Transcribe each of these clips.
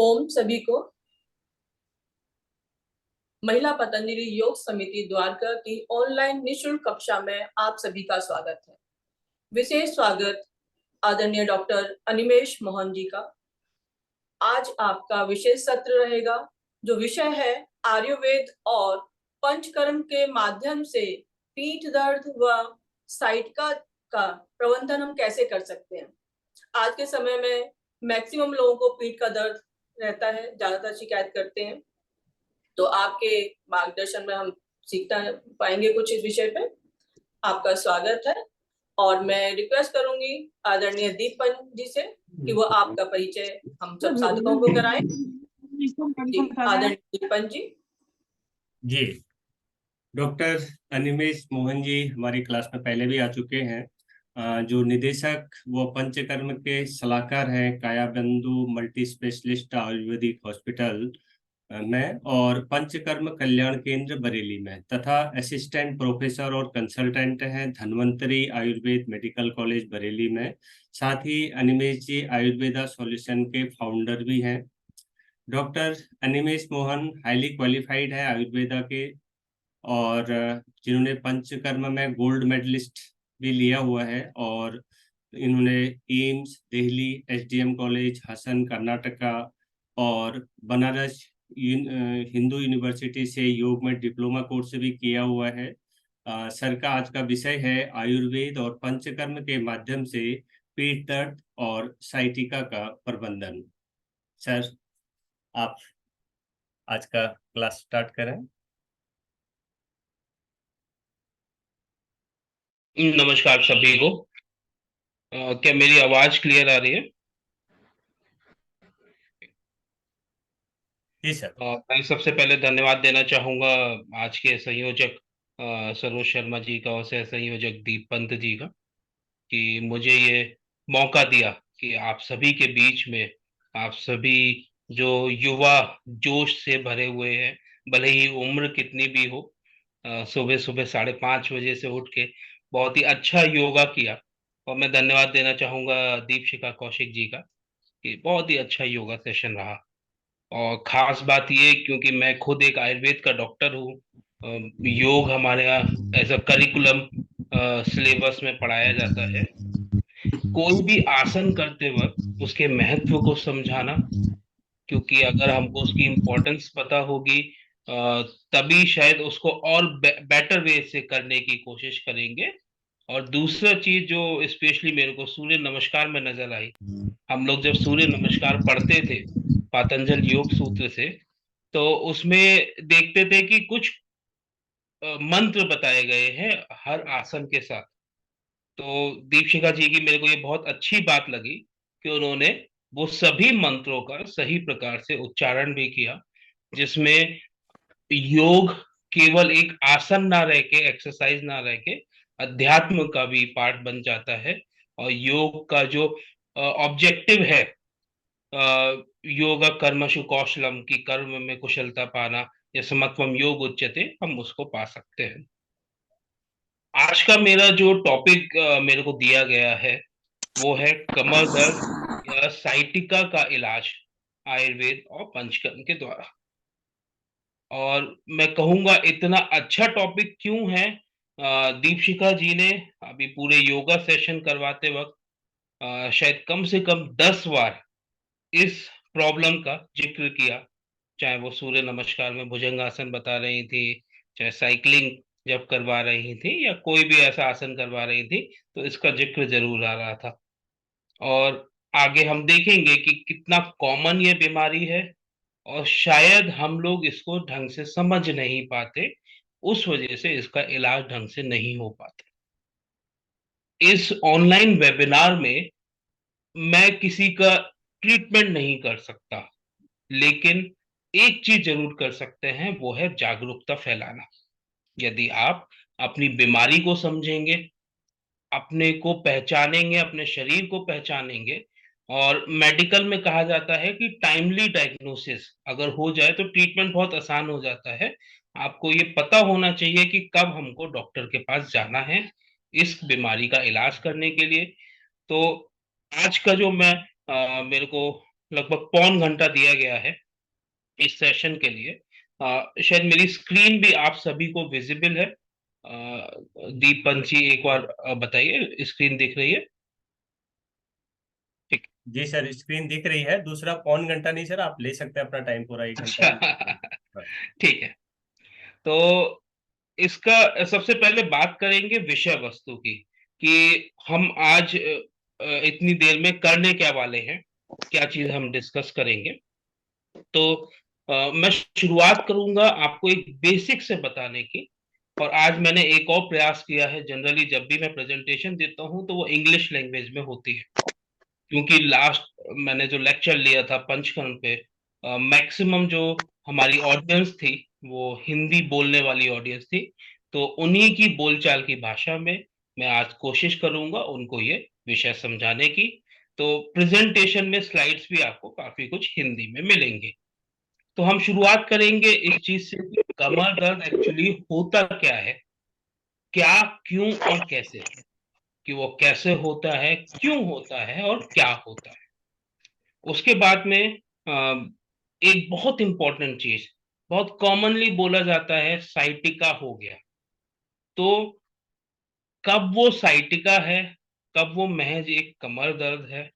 ओम सभी को। महिला पतंजलि योग समिति द्वारका की ऑनलाइन निशुल्क कक्षा में आप सभी का स्वागत है। विशेष स्वागत आदरणीय डॉक्टर अनिमेष मोहन जी का। आज आपका विशेष सत्र रहेगा, जो विषय है आयुर्वेद और पंचकर्म के माध्यम से पीठ दर्द व साइटिका का प्रबंधन हम कैसे कर सकते हैं। आज के समय में मैक्सिमम लोगों को पीठ का दर्द रहता है, ज्यादातर शिकायत करते हैं। तो आपके मार्गदर्शन में हम सीखता पाएंगे कुछ इस विषय पे। आपका स्वागत है और मैं रिक्वेस्ट करूंगी आदरणीय दीपन जी से कि वो आपका परिचय हम सब साधकों को कराएं। जी, आदरणीय दीपन जी। जी, डॉक्टर अनिमेष मोहन जी हमारी क्लास में पहले भी आ चुके हैं। जो निदेशक वो पंचकर्म के सलाहकार हैं कायाबंधु मल्टी स्पेशलिस्ट आयुर्वेदिक हॉस्पिटल में और पंचकर्म कल्याण केंद्र बरेली में, तथा असिस्टेंट प्रोफेसर और कंसल्टेंट हैं धन्वंतरी आयुर्वेद मेडिकल कॉलेज बरेली में। साथ ही अनिमेष जी आयुर्वेदा सॉल्यूशन के फाउंडर भी हैं। Doctor Animesh Mohan highly qualified है आयुर्वेदा के, और जिन्होंने पंचकर्म में गोल्ड मेडलिस्ट भी लिया हुआ है, और इन्होंने AIIMS Delhi, SDM college Hassan Karnataka और बनारस हिंदू यूनिवर्सिटी से योग में डिप्लोमा कोर्स भी किया हुआ है। सर का आज का विषय है आयुर्वेद और पंचकर्म के माध्यम से पीठ दर्द और साइटिका का प्रबंधन। सर, आप आज का क्लास स्टार्ट करें। नमस्कार सभी को। क्या मेरी आवाज क्लियर आ रही है? जी सर। मैं सबसे पहले धन्यवाद देना चाहूंगा आज के संयोजक सरोज शर्मा जी का और सह संयोजक दीप पंत जी का, कि मुझे ये मौका दिया कि आप सभी के बीच में, आप सभी जो युवा जोश से भरे हुए हैं, भले ही उम्र कितनी भी हो, सुबह सुबह 5:30 बजे से उठ के बहुत ही अच्छा योगा किया। और मैं धन्यवाद देना चाहूंगा दीपशिखा कौशिक जी का, कि बहुत ही अच्छा योगा सेशन रहा। और खास बात ये, क्योंकि मैं खुद एक आयुर्वेद का डॉक्टर हूँ, योग हमारे यहाँ एज अ करिकुलम सिलेबस में पढ़ाया जाता है। कोई भी आसन करते वक्त उसके महत्व को समझाना, क्योंकि अगर हमको उसकी इम्पोर्टेंस पता होगी तभी शायद उसको और बेटर वे से करने की कोशिश करेंगे। और दूसरा चीज जो स्पेशली मेरे को सूर्य नमस्कार में नजर आई, हम लोग जब सूर्य नमस्कार पढ़ते थे पातंजल योग सूत्र से, तो उसमें देखते थे कि कुछ मंत्र बताए गए हैं हर आसन के साथ। तो दीपशिखा जी की मेरे को ये बहुत अच्छी बात लगी कि उन्होंने वो सभी मंत्रों का सही प्रकार से उच्चारण भी किया, जिसमें योग केवल एक आसन ना रह के, एक्सरसाइज ना रह के, अध्यात्म का भी पार्ट बन जाता है। और योग का जो ऑब्जेक्टिव है, योगा कर्मसु कौशलम, की कर्म में कुशलता पाना, या समत्वम योग उच्यते, हम उसको पा सकते हैं। आज का मेरा जो टॉपिक मेरे को दिया गया है वो है कमर दर्द या साइटिका का इलाज आयुर्वेद और पंचकर्म के द्वारा। और मैं कहूंगा इतना अच्छा टॉपिक क्यों है, दीपशिखा जी ने अभी पूरे योगा सेशन करवाते वक्त शायद कम से कम 10 बार इस प्रॉब्लम का जिक्र किया। चाहे वो सूर्य नमस्कार में भुजंगासन बता रही थी, चाहे साइकिलिंग जब करवा रही थी, या कोई भी ऐसा आसन करवा रही थी, तो इसका जिक्र जरूर आ रहा था। और आगे हम देखेंगे कि कितना कॉमन ये बीमारी है, और शायद हम लोग इसको ढंग से समझ नहीं पाते, उस वजह से इसका इलाज ढंग से नहीं हो पाता। इस ऑनलाइन वेबिनार में मैं किसी का ट्रीटमेंट नहीं कर सकता, लेकिन एक चीज जरूर कर सकते हैं, वो है जागरूकता फैलाना। यदि आप अपनी बीमारी को समझेंगे, अपने को पहचानेंगे, अपने शरीर को पहचानेंगे, और मेडिकल में कहा जाता है कि टाइमली डायग्नोसिस अगर हो जाए तो ट्रीटमेंट बहुत आसान हो जाता है। आपको ये पता होना चाहिए कि कब हमको डॉक्टर के पास जाना है इस बीमारी का इलाज करने के लिए। तो आज का जो मैं मेरे को लगभग पौन घंटा दिया गया है इस सेशन के लिए। शायद मेरी स्क्रीन भी आप सभी को विजिबल है। दीपन जी एक बार बताइए, स्क्रीन दिख रही है? ठीक। जी सर, स्क्रीन दिख रही है। दूसरा पौन घंटा नहीं सर, आप ले सकते हैं अपना टाइम, पूरा 1 घंटा भी। अच्छा ठीक है। तो इसका सबसे पहले बात करेंगे विषय वस्तु की, कि हम आज इतनी देर में करने क्या वाले हैं, क्या चीज हम डिस्कस करेंगे। तो मैं शुरुआत करूंगा आपको एक बेसिक से बताने की। और आज मैंने एक और प्रयास किया है, जनरली जब भी मैं प्रेजेंटेशन देता हूं तो वो इंग्लिश लैंग्वेज में होती है, क्योंकि लास्ट मैंने जो लेक्चर लिया था पंचकर्म पे, मैक्सिमम जो हमारी ऑडियंस थी वो हिंदी बोलने वाली ऑडियंस थी। तो उन्हीं की बोलचाल की भाषा में मैं आज कोशिश करूंगा उनको ये विषय समझाने की। तो प्रेजेंटेशन में स्लाइड्स भी आपको काफी कुछ हिंदी में मिलेंगे। तो हम शुरुआत करेंगे इस चीज से कि कमर दर्द एक्चुअली होता क्या है, क्या, क्यों और कैसे, कि वो कैसे होता है, क्यों होता है और क्या होता है। उसके बाद में एक बहुत इंपॉर्टेंट चीज, बहुत कॉमनली बोला जाता है, साइटिका हो गया। तो कब वो साइटिका है, कब वो महज एक कमर दर्द है,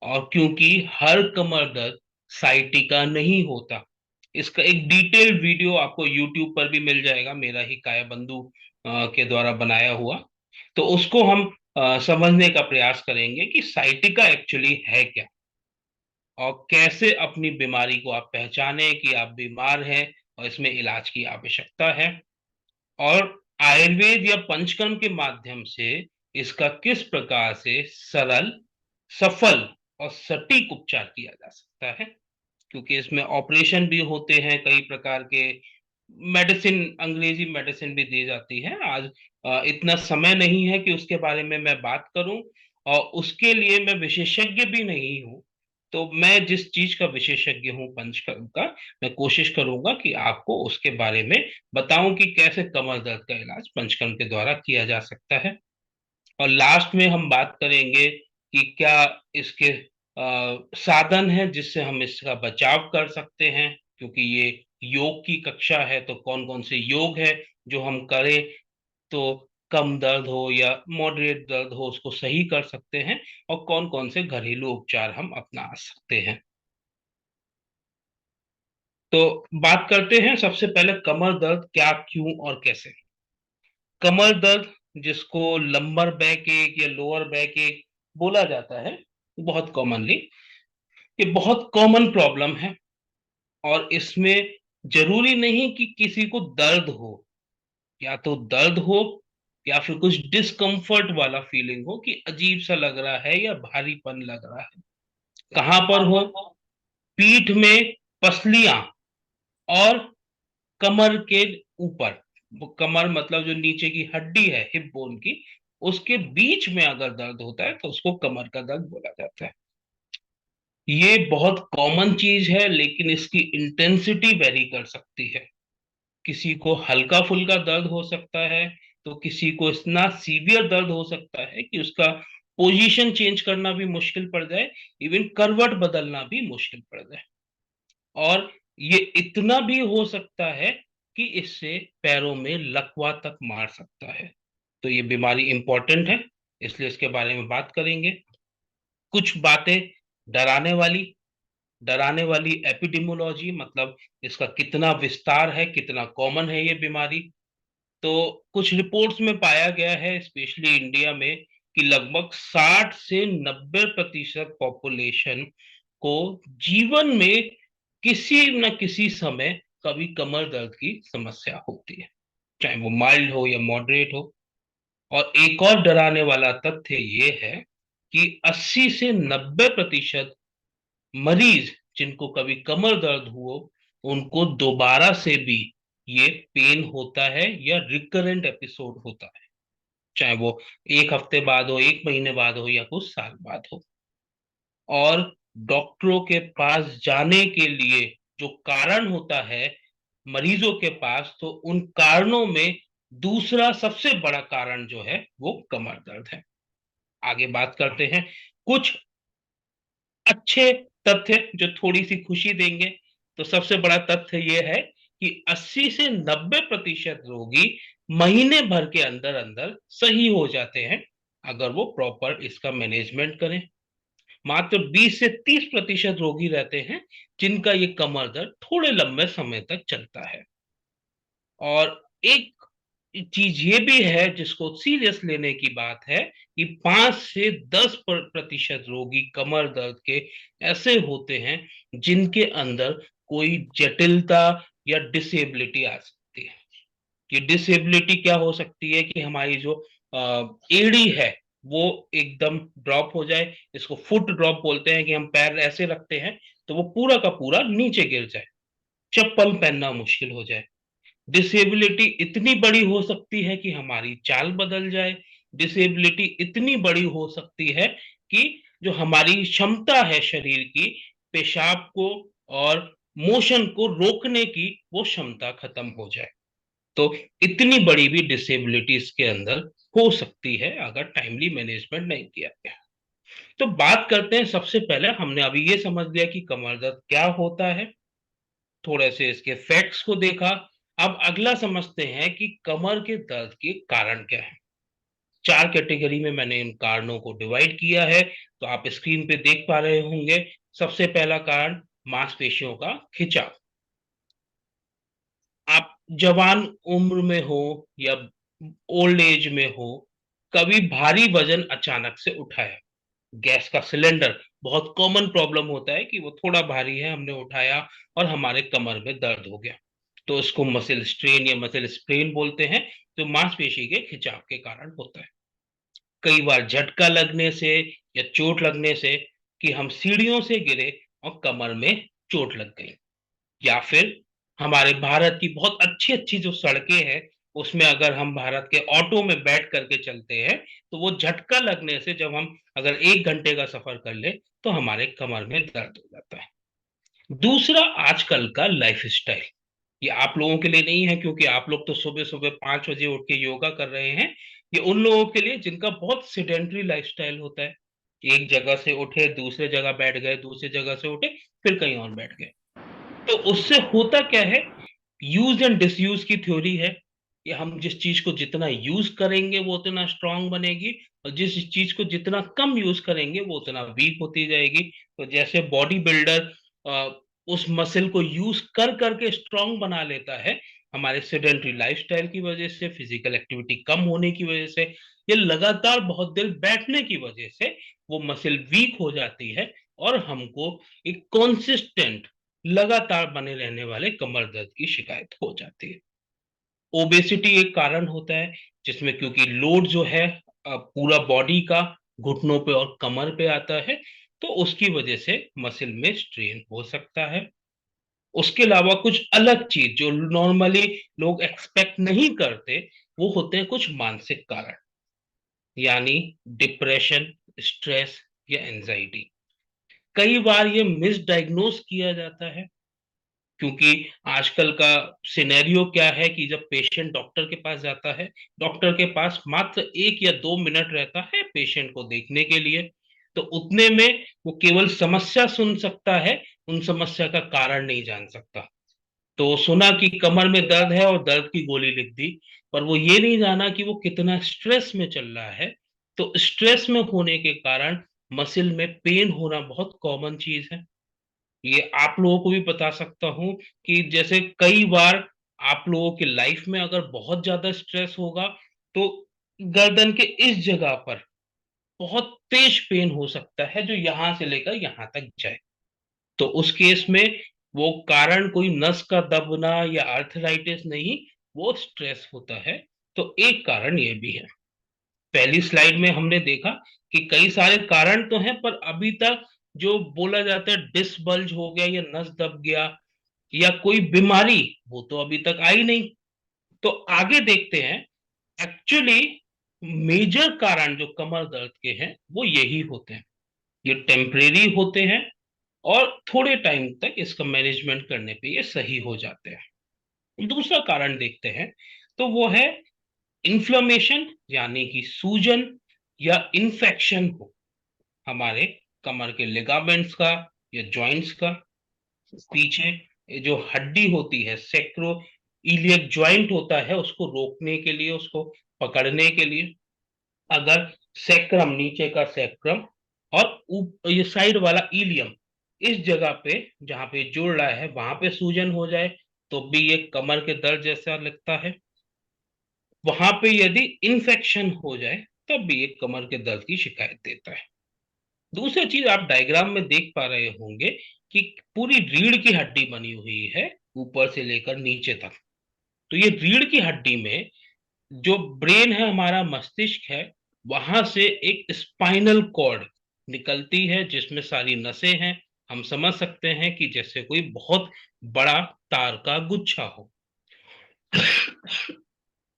और क्योंकि हर कमर दर्द साइटिका नहीं होता। इसका एक डिटेल्ड वीडियो आपको यूट्यूब पर भी मिल जाएगा, मेरा ही कायाबंधु के द्वारा बनाया हुआ। तो उसको हम समझने का प्रयास करेंगे कि साइटिका एक्चुअली है क्या, और कैसे अपनी बीमारी को आप पहचाने कि आप बीमार हैं और इसमें इलाज की आवश्यकता है, और आयुर्वेद या पंचकर्म के माध्यम से इसका किस प्रकार से सरल, सफल और सटीक उपचार किया जा सकता है। क्योंकि इसमें ऑपरेशन भी होते हैं, कई प्रकार के मेडिसिन, अंग्रेजी मेडिसिन भी दी जाती है। आज इतना समय नहीं है कि उसके बारे में मैं बात करूं, और उसके लिए मैं विशेषज्ञ भी नहीं हूं। तो मैं जिस चीज का विशेषज्ञ हूं पंचकर्म का, मैं कोशिश करूंगा कि आपको उसके बारे में बताऊं कि कैसे कमर दर्द का इलाज पंचकर्म के द्वारा किया जा सकता है। और लास्ट में हम बात करेंगे कि क्या इसके साधन है जिससे हम इसका बचाव कर सकते हैं, क्योंकि ये योग की कक्षा है। तो कौन कौन से योग है जो हम करें तो कम दर्द हो या मॉडरेट दर्द हो उसको सही कर सकते हैं, और कौन कौन से घरेलू उपचार हम अपना सकते हैं। तो बात करते हैं सबसे पहले कमर दर्द क्या, क्यों और कैसे। कमर दर्द, जिसको लंबर बैक एक या लोअर बैक एक बोला जाता है बहुत कॉमनली, ये बहुत कॉमन प्रॉब्लम है। और इसमें जरूरी नहीं कि किसी को दर्द हो, या तो दर्द हो या फिर कुछ डिस्कम्फर्ट वाला फीलिंग हो, कि अजीब सा लग रहा है या भारीपन लग रहा है। कहां पर हो? पीठ में पसलियां और कमर के ऊपर। वो कमर मतलब जो नीचे की हड्डी है हिप बोन की, उसके बीच में अगर दर्द होता है तो उसको कमर का दर्द बोला जाता है। ये बहुत कॉमन चीज है, लेकिन इसकी इंटेंसिटी वेरी कर सकती है। किसी को हल्का फुल्का दर्द हो सकता है, तो किसी को इतना सीवियर दर्द हो सकता है कि उसका पोजीशन चेंज करना भी मुश्किल पड़ जाए, इवन करवट बदलना भी मुश्किल पड़ जाए। और ये इतना भी हो सकता है कि इससे पैरों में लकवा तक मार सकता है। तो ये बीमारी इंपॉर्टेंट है, इसलिए इसके बारे में बात करेंगे। कुछ बातें डराने वाली, डराने वाली एपिडेमियोलॉजी, मतलब इसका कितना विस्तार है, कितना कॉमन है ये बीमारी। तो कुछ रिपोर्ट्स में पाया गया है, स्पेशली इंडिया में, कि लगभग 60 से 90% पॉपुलेशन को जीवन में किसी न किसी समय कभी कमर दर्द की समस्या होती है, चाहे वो माइल्ड हो या मॉडरेट हो। और एक और डराने वाला तथ्य ये है कि 80 से 90% मरीज जिनको कभी कमर दर्द हुआ, उनको दोबारा से भी ये पेन होता है या रिकरेंट एपिसोड होता है, चाहे वो एक हफ्ते बाद हो, एक महीने बाद हो या कुछ साल बाद हो। और डॉक्टरों के पास जाने के लिए जो कारण होता है मरीजों के पास, तो उन कारणों में दूसरा सबसे बड़ा कारण जो है वो कमर दर्द है। आगे बात करते हैं कुछ अच्छे तथ्य जो थोड़ी सी खुशी देंगे। तो सबसे बड़ा तथ्य यह है कि 80 से 90% रोगी महीने भर के अंदर अंदर सही हो जाते हैं, अगर वो प्रॉपर इसका मैनेजमेंट करें। मात्र 20 से 30% रोगी रहते हैं जिनका ये कमर दर्द थोड़े लंबे समय तक चलता है। और एक चीज ये भी है जिसको सीरियस लेने की बात है कि 5 से 10% रोगी कमर दर्द के ऐसे होते हैं जिनके अंदर कोई जटिलता या डिसेबिलिटी आ सकती है। ये डिसेबिलिटी क्या हो सकती है कि हमारी जो एड़ी है वो एकदम ड्रॉप हो जाए। इसको फुट ड्रॉप बोलते हैं, कि हम पैर ऐसे रखते हैं तो वो पूरा का पूरा नीचे गिर जाए, चप्पल पहनना मुश्किल हो जाए। डिसेबिलिटी इतनी बड़ी हो सकती है कि हमारी चाल बदल जाए। डिसेबिलिटी इतनी बड़ी हो सकती है कि जो हमारी क्षमता है शरीर की, पेशाब को और मोशन को रोकने की, वो क्षमता खत्म हो जाए। तो इतनी बड़ी भी डिसेबिलिटी इसके अंदर हो सकती है अगर टाइमली मैनेजमेंट नहीं किया गया। तो बात करते हैं, सबसे पहले हमने अभी ये समझ लिया कि कमर दर्द क्या होता है, थोड़े से इसके फैक्ट्स को देखा। अब अगला समझते हैं कि कमर के दर्द के कारण क्या है। 4 कैटेगरी में मैंने इन कारणों को डिवाइड किया है, तो आप स्क्रीन पे देख पा रहे होंगे। सबसे पहला कारण मांसपेशियों का खिंचाव। आप जवान उम्र में हो या ओल्ड एज में हो, कभी भारी वजन अचानक से उठाया, गैस का सिलेंडर बहुत कॉमन प्रॉब्लम होता है कि वो थोड़ा भारी है, हमने उठाया और हमारे कमर में दर्द हो गया, तो उसको मसल स्ट्रेन या मसल स्प्रेन बोलते हैं, जो मांसपेशी के खिंचाव के कारण होता है। कई बार झटका लगने से या चोट लगने से, कि हम सीढ़ियों से गिरे और कमर में चोट लग गई, या फिर हमारे भारत की बहुत अच्छी अच्छी जो सड़कें हैं, उसमें अगर हम भारत के ऑटो में बैठ करके चलते हैं, तो वो झटका लगने से जब हम अगर 1 घंटे का सफर कर ले तो हमारे कमर में दर्द हो जाता है। दूसरा, आजकल का लाइफ स्टाइल। ये आप लोगों के लिए नहीं है, क्योंकि आप लोग तो सुबह सुबह 5 बजे उठ के योगा कर रहे हैं। ये उन लोगों के लिए जिनका बहुत सिडेंटरी लाइफस्टाइल होता है। एक जगह से उठे, दूसरे जगह बैठ गए, दूसरी जगह से उठे, फिर कहीं और बैठ गए। तो उससे होता क्या है, यूज एंड डिसयूज की थ्योरी है कि हम जिस चीज को जितना यूज करेंगे वो उतना स्ट्रांग बनेगी, और जिस चीज को जितना कम यूज करेंगे वो उतना वीक होती जाएगी। तो जैसे बॉडी बिल्डर उस मसल को यूज कर करके स्ट्रांग बना लेता है, हमारे सेडेंटरी लाइफस्टाइल की वजह से, फिजिकल एक्टिविटी कम होने की वजह से, ये लगातार बहुत देर बैठने की वजह से वो मसल वीक हो जाती है, और हमको एक कॉन्सिस्टेंट लगातार बने रहने वाले कमर दर्द की शिकायत हो जाती है। ओबेसिटी एक कारण होता है, जिसमें क्योंकि लोड जो है पूरा बॉडी का घुटनों पे और कमर पे आता है, तो उसकी वजह से मसल में स्ट्रेन हो सकता है। उसके अलावा कुछ अलग चीज जो नॉर्मली लोग एक्सपेक्ट नहीं करते, वो होते हैं कुछ मानसिक कारण, यानी डिप्रेशन, स्ट्रेस या एंजाइटी। कई बार ये मिसडायग्नोज किया जाता है, क्योंकि आजकल का सिनेरियो क्या है कि जब पेशेंट डॉक्टर के पास जाता है, डॉक्टर के पास मात्र 1 या 2 मिनट रहता है पेशेंट को देखने के लिए, तो उतने में वो केवल समस्या सुन सकता है, उन समस्या का कारण नहीं जान सकता। तो सुना कि कमर में दर्द है और दर्द की गोली लिख दी, पर वो ये नहीं जाना कि वो कितना स्ट्रेस में चल रहा है। तो स्ट्रेस में होने के कारण मसल में पेन होना बहुत कॉमन चीज है। ये आप लोगों को भी बता सकता हूं कि जैसे कई बार आप लोगों की लाइफ में अगर बहुत ज्यादा स्ट्रेस होगा, तो गर्दन के इस जगह पर बहुत तेज पेन हो सकता है, जो यहां से लेकर यहां तक जाए। तो उस केस में वो कारण कोई नस का दबना या आर्थराइटिस नहीं, वो स्ट्रेस होता है। तो एक कारण ये भी है। पहली स्लाइड में हमने देखा कि कई सारे कारण तो हैं, पर अभी तक जो बोला जाता है डिस्क बल्ज हो गया या नस दब गया या कोई बीमारी, वो तो अभी तक आई नहीं। तो आगे देखते हैं। एक्चुअली मेजर कारण जो कमर दर्द के हैं वो यही होते हैं। ये टेम्परेरी होते हैं और थोड़े टाइम तक इसका मैनेजमेंट करने पे ये सही हो जाते हैं। दूसरा कारण देखते हैं, तो वो है इन्फ्लेमेशन, यानी कि सूजन या इन्फेक्शन हो हमारे कमर के लिगामेंट्स का या जॉइंट्स का, पीछे ये जो हड्डी होती है सेक्रो इलियक जॉइंट होता है, उसको रोकने के लिए, उसको पकड़ने के लिए। अगर सेक्रम, नीचे का सेक्रम और ये साइड वाला इलियम, इस जगह पे जहां पे जुड़ रहा है वहां पे सूजन हो जाए तो भी ये कमर के दर्द जैसा लगता है। वहां पे यदि इन्फेक्शन हो जाए तब भी ये कमर के दर्द की शिकायत देता है। दूसरी चीज, आप डायग्राम में देख पा रहे होंगे कि पूरी रीढ़ की हड्डी बनी हुई है ऊपर से लेकर नीचे तक। तो ये रीढ़ की हड्डी में जो ब्रेन है, हमारा मस्तिष्क है, वहां से एक स्पाइनल कॉर्ड निकलती है जिसमें सारी नसें हैं। हम समझ सकते हैं कि जैसे कोई बहुत बड़ा तार का गुच्छा हो।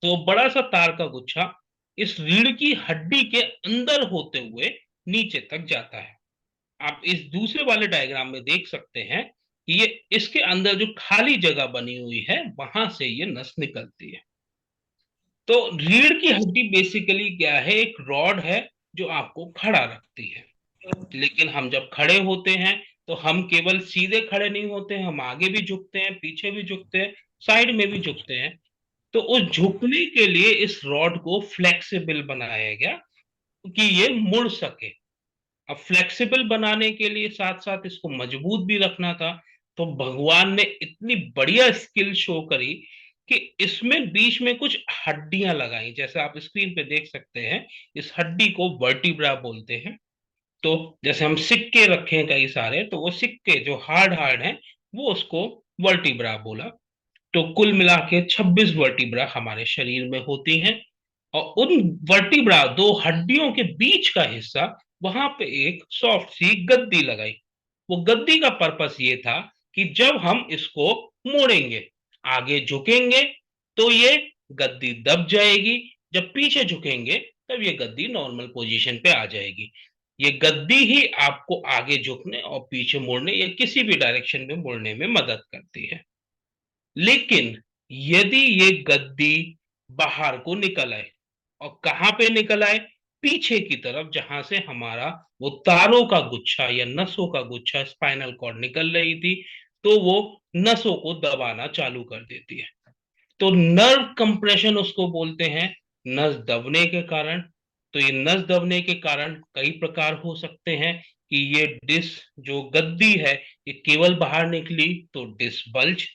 तो बड़ा सा तार का गुच्छा इस रीढ़ की हड्डी के अंदर होते हुए नीचे तक जाता है। आप इस दूसरे वाले डायग्राम में देख सकते हैं कि ये इसके अंदर जो खाली जगह बनी हुई है वहां से ये नस निकलती है। तो रीढ़ की हड्डी बेसिकली क्या है, एक रॉड है जो आपको खड़ा रखती है। लेकिन हम जब खड़े होते हैं तो हम केवल सीधे खड़े नहीं होते हैं, हम आगे भी झुकते हैं, पीछे भी झुकते हैं, साइड में भी झुकते हैं। तो उस झुकने के लिए इस रॉड को फ्लेक्सिबल बनाया गया कि ये मुड़ सके। अब फ्लेक्सिबल बनाने के लिए साथ साथ इसको मजबूत भी रखना था। तो भगवान ने इतनी बढ़िया स्किल शो करी कि इसमें बीच में कुछ हड्डियां लगाई, जैसे आप स्क्रीन पे देख सकते हैं। इस हड्डी को वर्टिब्रा बोलते हैं। तो जैसे हम सिक्के रखे हैं कई सारे, तो वो सिक्के जो हार्ड हार्ड हैं वो उसको वर्टिब्रा बोला। तो कुल मिला के 26 वर्टिब्रा हमारे शरीर में होती हैं। और उन वर्टिब्रा, दो हड्डियों के बीच का हिस्सा, वहां पे एक सॉफ्ट सी गद्दी लगाई। वो गद्दी का पर्पस ये था कि जब हम इसको मोड़ेंगे, आगे झुकेंगे, तो ये गद्दी दब जाएगी। जब पीछे झुकेंगे तब ये गद्दी नॉर्मल पोजीशन पे आ जाएगी। ये गद्दी ही आपको आगे झुकने और पीछे मुड़ने या किसी भी डायरेक्शन में मुड़ने में मदद करती है। लेकिन यदि ये गद्दी बाहर को निकल आए, और कहां पे निकल आए, पीछे की तरफ, जहां से हमारा वो तारों का गुच्छा या नसों का गुच्छा, स्पाइनल कॉर्ड निकल रही थी, तो वो नसों को दबाना चालू कर देती है। तो नर्व कंप्रेशन उसको बोलते हैं, नस दबने के कारण। तो ये नस दबने के कारण कई प्रकार हो सकते हैं कि ये डिस्क जो गद्दी है ये केवल बाहर निकली तो डिस्क बल्ज।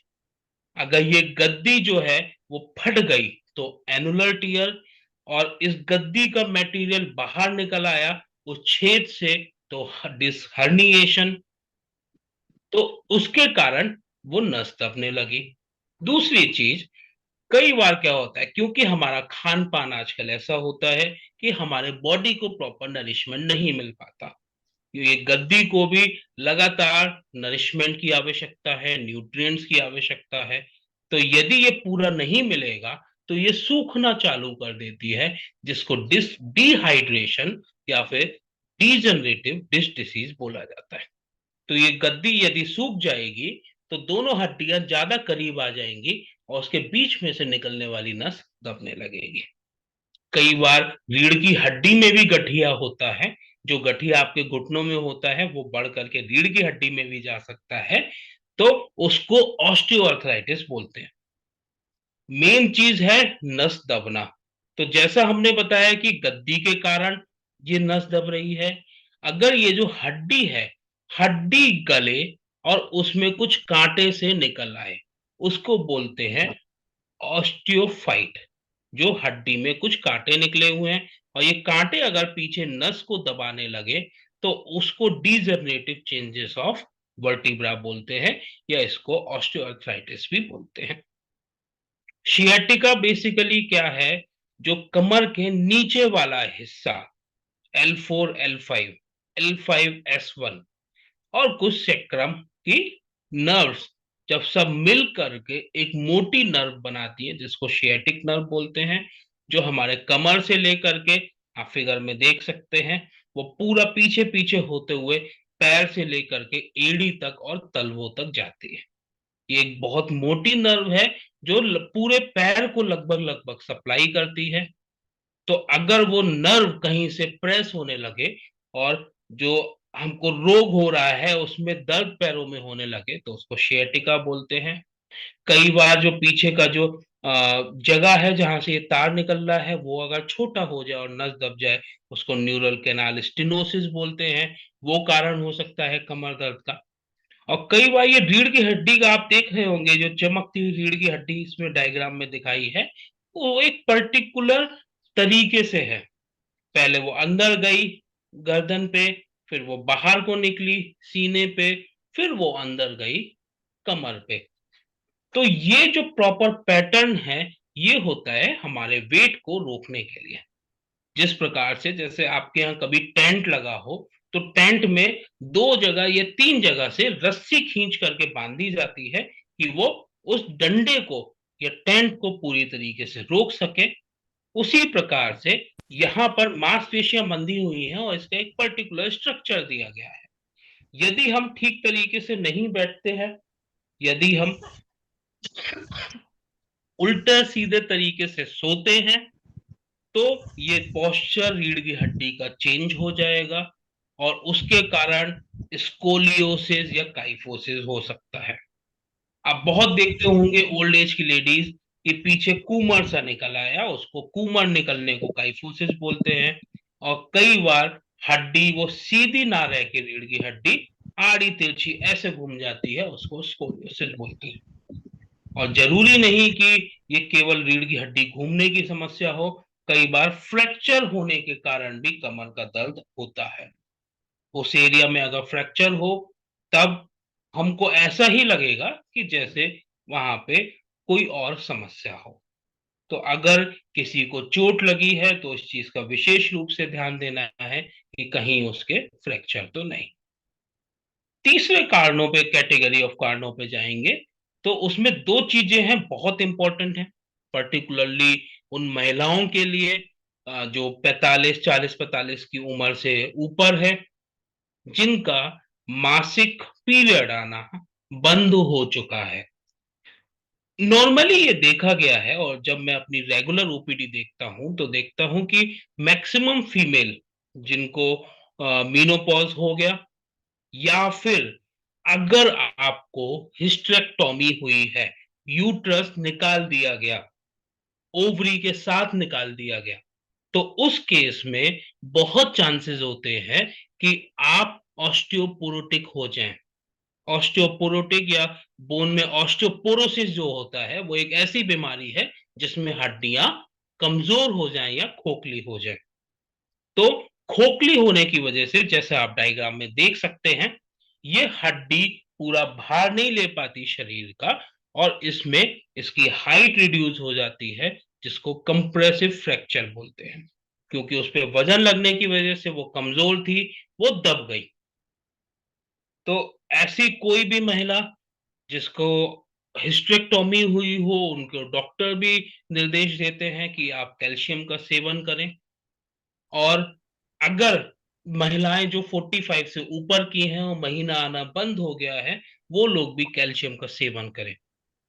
अगर ये गद्दी जो है वो फट गई तो एनुलर टीयर। और इस गद्दी का मटेरियल बाहर निकल आया उस छेद से तो डिस्क हर्निएशन। तो उसके कारण वो नस दबने लगी। दूसरी चीज, कई बार क्या होता है, क्योंकि हमारा खान पान आजकल ऐसा होता है कि हमारे बॉडी को प्रॉपर नरिशमेंट नहीं मिल पाता। ये गद्दी को भी लगातार नरिशमेंट की आवश्यकता है, न्यूट्रिएंट्स की आवश्यकता है। तो यदि ये पूरा नहीं मिलेगा तो ये सूखना चालू कर देती है, जिसको डिहाइड्रेशन या फिर डीजनरेटिव डिस्क डिसीज बोला जाता है। तो ये गद्दी यदि सूख जाएगी तो दोनों हड्डियां ज्यादा करीब आ जाएंगी और उसके बीच में से निकलने वाली नस दबने लगेगी। कई बार रीढ़ की हड्डी में भी गठिया होता है। जो गठिया आपके घुटनों में होता है वो बढ़ करके रीढ़ की हड्डी में भी जा सकता है, तो उसको ऑस्टियोआर्थराइटिस बोलते हैं। मेन चीज है नस दबना। तो जैसा हमने बताया कि गद्दी के कारण ये नस दब रही है। अगर ये जो हड्डी है, हड्डी गले और उसमें कुछ कांटे से निकल आए, उसको बोलते हैं ऑस्टियोफाइट। जो हड्डी में कुछ कांटे निकले हुए हैं और ये कांटे अगर पीछे नस को दबाने लगे तो उसको डीजनरेटिव चेंजेस ऑफ वर्टिब्रा बोलते हैं, या इसको ऑस्टियोआर्थराइटिस भी बोलते हैं। शियाटिका बेसिकली क्या है, जो कमर के नीचे वाला हिस्सा, L4 L5 L5 S1 और कुछ सेक्रम की नर्व्स जब सब मिल करके एक मोटी नर्व बनाती है जिसको शियाटिक नर्व बोलते हैं, जो हमारे कमर से लेकर के, आप फिगर में देख सकते हैं, वो पूरा पीछे पीछे होते हुए पैर से लेकर के एड़ी तक और तलवों तक जाती है। ये एक बहुत मोटी नर्व है जो पूरे पैर को लगभग लगभग सप्लाई करती है। तो अगर वो नर्व कहीं से प्रेस होने लगे और जो हमको रोग हो रहा है, उसमें दर्द पैरों में होने लगे तो उसको सियाटिका बोलते हैं। कई बार जो पीछे का जो जगह है जहां से ये तार निकल रहा है वो अगर छोटा हो जाए और नस दब जाए, उसको न्यूरल कैनाल स्टेनोसिस बोलते हैं। वो कारण हो सकता है कमर दर्द का। और कई बार ये रीढ़ की हड्डी का आप देख रहे होंगे, जो चमकती हुई रीढ़ की हड्डी इसमें डायग्राम में दिखाई है, वो एक पर्टिकुलर तरीके से है। पहले वो अंदर गई गर्दन पे, फिर वो बाहर को निकली सीने पे, फिर वो अंदर गई कमर पे। तो ये जो प्रॉपर पैटर्न है, ये होता है हमारे वेट को रोकने के लिए। जिस प्रकार से जैसे आपके यहाँ कभी टेंट लगा हो, तो टेंट में 2 जगह या 3 जगह से रस्सी खींच करके बांधी जाती है कि वो उस डंडे को या टेंट को पूरी तरीके से रोक सके। उसी प्रकार से यहाँ पर मांसपेशियां बंधी हुई हैं और इसका एक पर्टिकुलर स्ट्रक्चर दिया गया है। यदि हम ठीक तरीके से नहीं बैठते हैं, यदि हम उल्टा सीधे तरीके से सोते हैं, तो ये पोस्चर रीढ़ की हड्डी का चेंज हो जाएगा और उसके कारण स्कोलियोसिस या काइफोसिस हो सकता है। आप बहुत देखते होंगे ओल्ड एज की लेडीज के पीछे कूमर सा निकल आया, उसको कूमर निकलने को काइफोसिस बोलते हैं। और कई बार हड्डी वो सीधी ना रह के रीढ़ की हड्डी आड़ी तिरछी ऐसे घूम जाती है, उसको स्कोलियोसिस बोलते हैं। और जरूरी नहीं कि ये केवल रीढ़ की हड्डी घूमने की समस्या हो, कई बार फ्रैक्चर होने के कारण भी कमर का दर्द होता है। उस एरिया में अगर फ्रैक्चर हो, तब हमको ऐसा ही लगेगा कि जैसे वहां पे कोई और समस्या हो। तो अगर किसी को चोट लगी है तो इस चीज का विशेष रूप से ध्यान देना है कि कहीं उसके फ्रैक्चर तो नहीं। तीसरे कारणों पे, कैटेगरी ऑफ कारणों पे जाएंगे, तो उसमें 2 चीजें हैं बहुत इंपॉर्टेंट हैं, पर्टिकुलरली उन महिलाओं के लिए जो 40-45 की उम्र से ऊपर है, जिनका मासिक पीरियड आना बंद हो चुका है। नॉर्मली ये देखा गया है, और जब मैं अपनी रेगुलर ओपीडी देखता हूं तो देखता हूं कि मैक्सिमम फीमेल जिनको मीनोपॉज हो गया, या फिर अगर आपको हिस्टेरेक्टोमी हुई है, यूट्रस निकाल दिया गया, ओवरी के साथ निकाल दिया गया, तो उस केस में बहुत चांसेस होते हैं कि आप ऑस्टियोपोरोटिक हो जाएं। ऑस्टियोपोरोटिक या बोन में ऑस्टियोपोरोसिस जो होता है, वो एक ऐसी बीमारी है जिसमें हड्डियां कमजोर हो जाएं या खोखली हो जाएं। तो खोखली होने की वजह से, जैसे आप डायग्राम में देख सकते हैं, ये हड्डी पूरा भार नहीं ले पाती शरीर का, और इसमें इसकी हाइट रिड्यूस हो जाती है, जिसको कंप्रेसिव फ्रैक्चर बोलते हैं। क्योंकि उस पर वजन लगने की वजह से वो कमजोर थी, वो दब गई। तो ऐसी कोई भी महिला जिसको हिस्टेरेक्टोमी हुई हो, उनको डॉक्टर भी निर्देश देते हैं कि आप कैल्शियम का सेवन करें। और अगर महिलाएं जो 45 से ऊपर की हैं और महीना आना बंद हो गया है, वो लोग भी कैल्शियम का सेवन करें।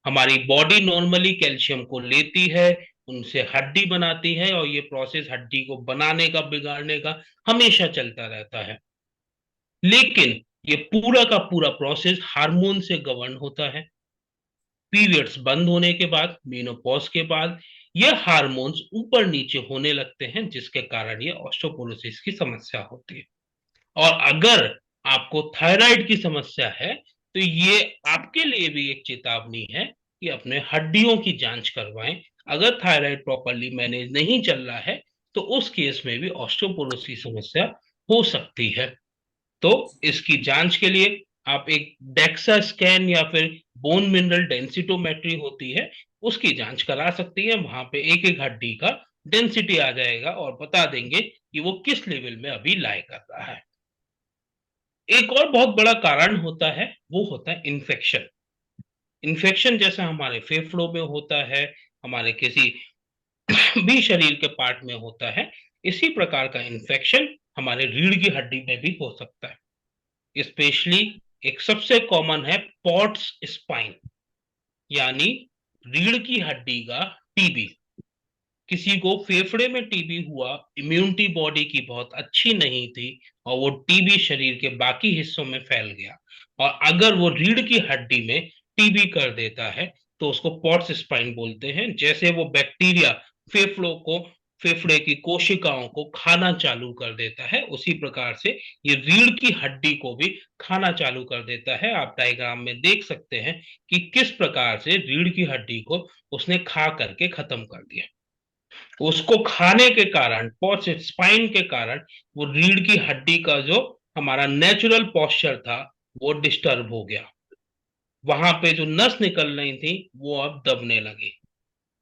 हमारी बॉडी नॉर्मली कैल्शियम को लेती है, उनसे हड्डी बनाती है, और ये प्रोसेस हड्डी को बनाने का बिगाड़ने का हमेशा चलता रहता है। लेकिन ये पूरा का पूरा प्रोसेस हार्मोन से गवर्न होता है। पीरियड्स बंद होने के बाद, मेनोपॉज के बाद, ये हार्मोन्स ऊपर नीचे होने लगते हैं, जिसके कारण ये ऑस्टियोपोरोसिस की समस्या होती है। और अगर आपको थायराइड की समस्या है, तो ये आपके लिए भी एक चेतावनी है कि अपने हड्डियों की जांच करवाएं। अगर थायराइड प्रॉपरली मैनेज नहीं चल रहा है, तो उस केस में भी ऑस्टियोपोरोसिस समस्या हो सकती है। तो इसकी जांच के लिए आप एक डेक्सा स्कैन या फिर बोन मिनरल डेंसिटोमेट्री होती है, उसकी जांच करा सकती है। वहां पे एक एक हड्डी का डेंसिटी आ जाएगा और बता देंगे कि वो किस लेवल में अभी लाई कर रहा है। एक और बहुत बड़ा कारण होता है, वो होता है इन्फेक्शन। इन्फेक्शन जैसा हमारे फेफड़ों में होता है, हमारे किसी भी शरीर के पार्ट में होता है, इसी प्रकार का इन्फेक्शन हमारे रीढ़ की हड्डी में भी हो सकता है। स्पेशली एक सबसे कॉमन है पॉट्स स्पाइन, यानी रीढ़ की हड्डी का टीबी। किसी को फेफड़े में टीबी हुआ, इम्यूनिटी बॉडी की बहुत अच्छी नहीं थी और वो टीबी शरीर के बाकी हिस्सों में फैल गया, और अगर वो रीढ़ की हड्डी में टीबी कर देता है तो उसको पॉट्स स्पाइन बोलते हैं। जैसे वो बैक्टीरिया फेफड़ों को, फेफड़े की कोशिकाओं को खाना चालू कर देता है, उसी प्रकार से ये रीढ़ की हड्डी को भी खाना चालू कर देता है। आप डायग्राम में देख सकते हैं कि किस प्रकार से रीढ़ की हड्डी को उसने खा करके खत्म कर दिया। उसको खाने के कारण, पॉच स्पाइन के कारण, वो रीढ़ की हड्डी का जो हमारा नेचुरल पोस्चर था वो डिस्टर्ब हो गया। वहां पे जो नस निकल रही थी वो अब दबने लगी।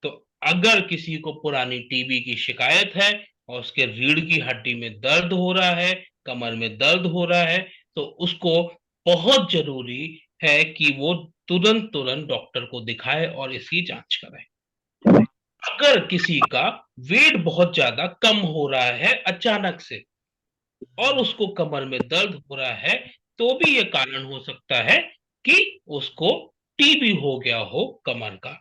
तो अगर किसी को पुरानी टीबी की शिकायत है और उसके रीढ़ की हड्डी में दर्द हो रहा है, कमर में दर्द हो रहा है, तो उसको बहुत जरूरी है कि वो तुरंत तुरंत डॉक्टर को दिखाए और इसकी जांच कराए। अगर किसी का वेट बहुत ज्यादा कम हो रहा है अचानक से और उसको कमर में दर्द हो रहा है, तो भी ये कारण हो सकता है कि उसको टीबी हो गया हो कमर का।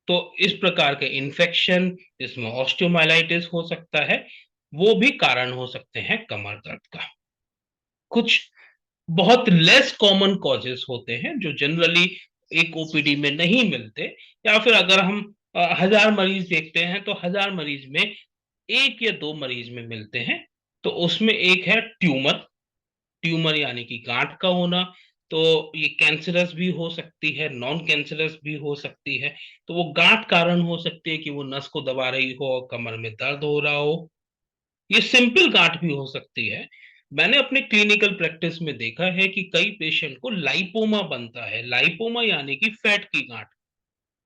तो इस प्रकार के इन्फेक्शन, जिसमें ऑस्टियोमाइलाइटिस हो सकता है, वो भी कारण हो सकते हैं कमर दर्द का। कुछ बहुत लेस कॉमन कॉजेस होते हैं जो जनरली एक ओपीडी में नहीं मिलते, या फिर अगर हम 1000 मरीज देखते हैं तो 1000 मरीज में 1 या 2 मरीज में मिलते हैं। तो उसमें एक है ट्यूमर। ट्यूमर यानी कि गांठ का होना। तो ये कैंसरस भी हो सकती है, नॉन कैंसरस भी हो सकती है। तो वो गांठ कारण हो सकती है कि वो नस को दबा रही हो और कमर में दर्द हो रहा हो। ये सिंपल गांठ भी हो सकती है। मैंने अपने क्लिनिकल प्रैक्टिस में देखा है कि कई पेशेंट को लाइपोमा बनता है। लाइपोमा यानी कि फैट की गांठ।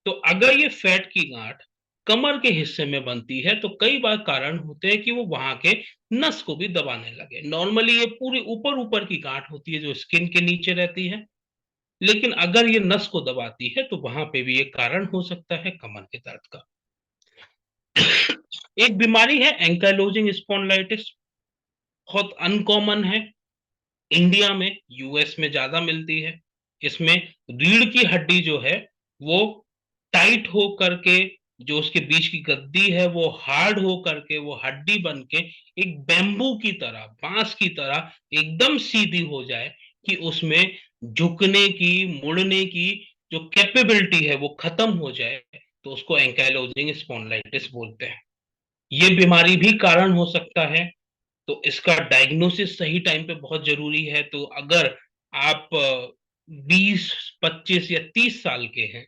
तो अगर ये फैट की गांठ कमर के हिस्से में बनती है तो कई बार कारण होते हैं कि वो वहां के नस को भी दबाने लगे। नॉर्मली ये पूरी ऊपर ऊपर की गांठ होती है जो स्किन के नीचे रहती है, लेकिन अगर ये नस को दबाती है तो वहां पे भी एक कारण हो सकता है कमर के दर्द का। एक बीमारी है एंकाइलोजिंग स्पॉन्डिलाइटिस। बहुत अनकॉमन है। इंडिया में, यूएस में ज्यादा मिलती है। इसमें रीढ़ की हड्डी जो है वो टाइट हो करके, जो उसके बीच की गद्दी है वो हार्ड हो करके, वो हड्डी बन के एक बैम्बू की तरह, बांस की तरह एकदम सीधी हो जाए कि उसमें झुकने की, मुड़ने की जो कैपेबिलिटी है वो खत्म हो जाए, तो उसको एंकाइलोजिंग स्पॉन्डिलाइटिस बोलते हैं। ये बीमारी भी कारण हो सकता है। तो इसका डायग्नोसिस सही टाइम पे बहुत जरूरी है। तो अगर आप 20, 25 या 30 साल के हैं,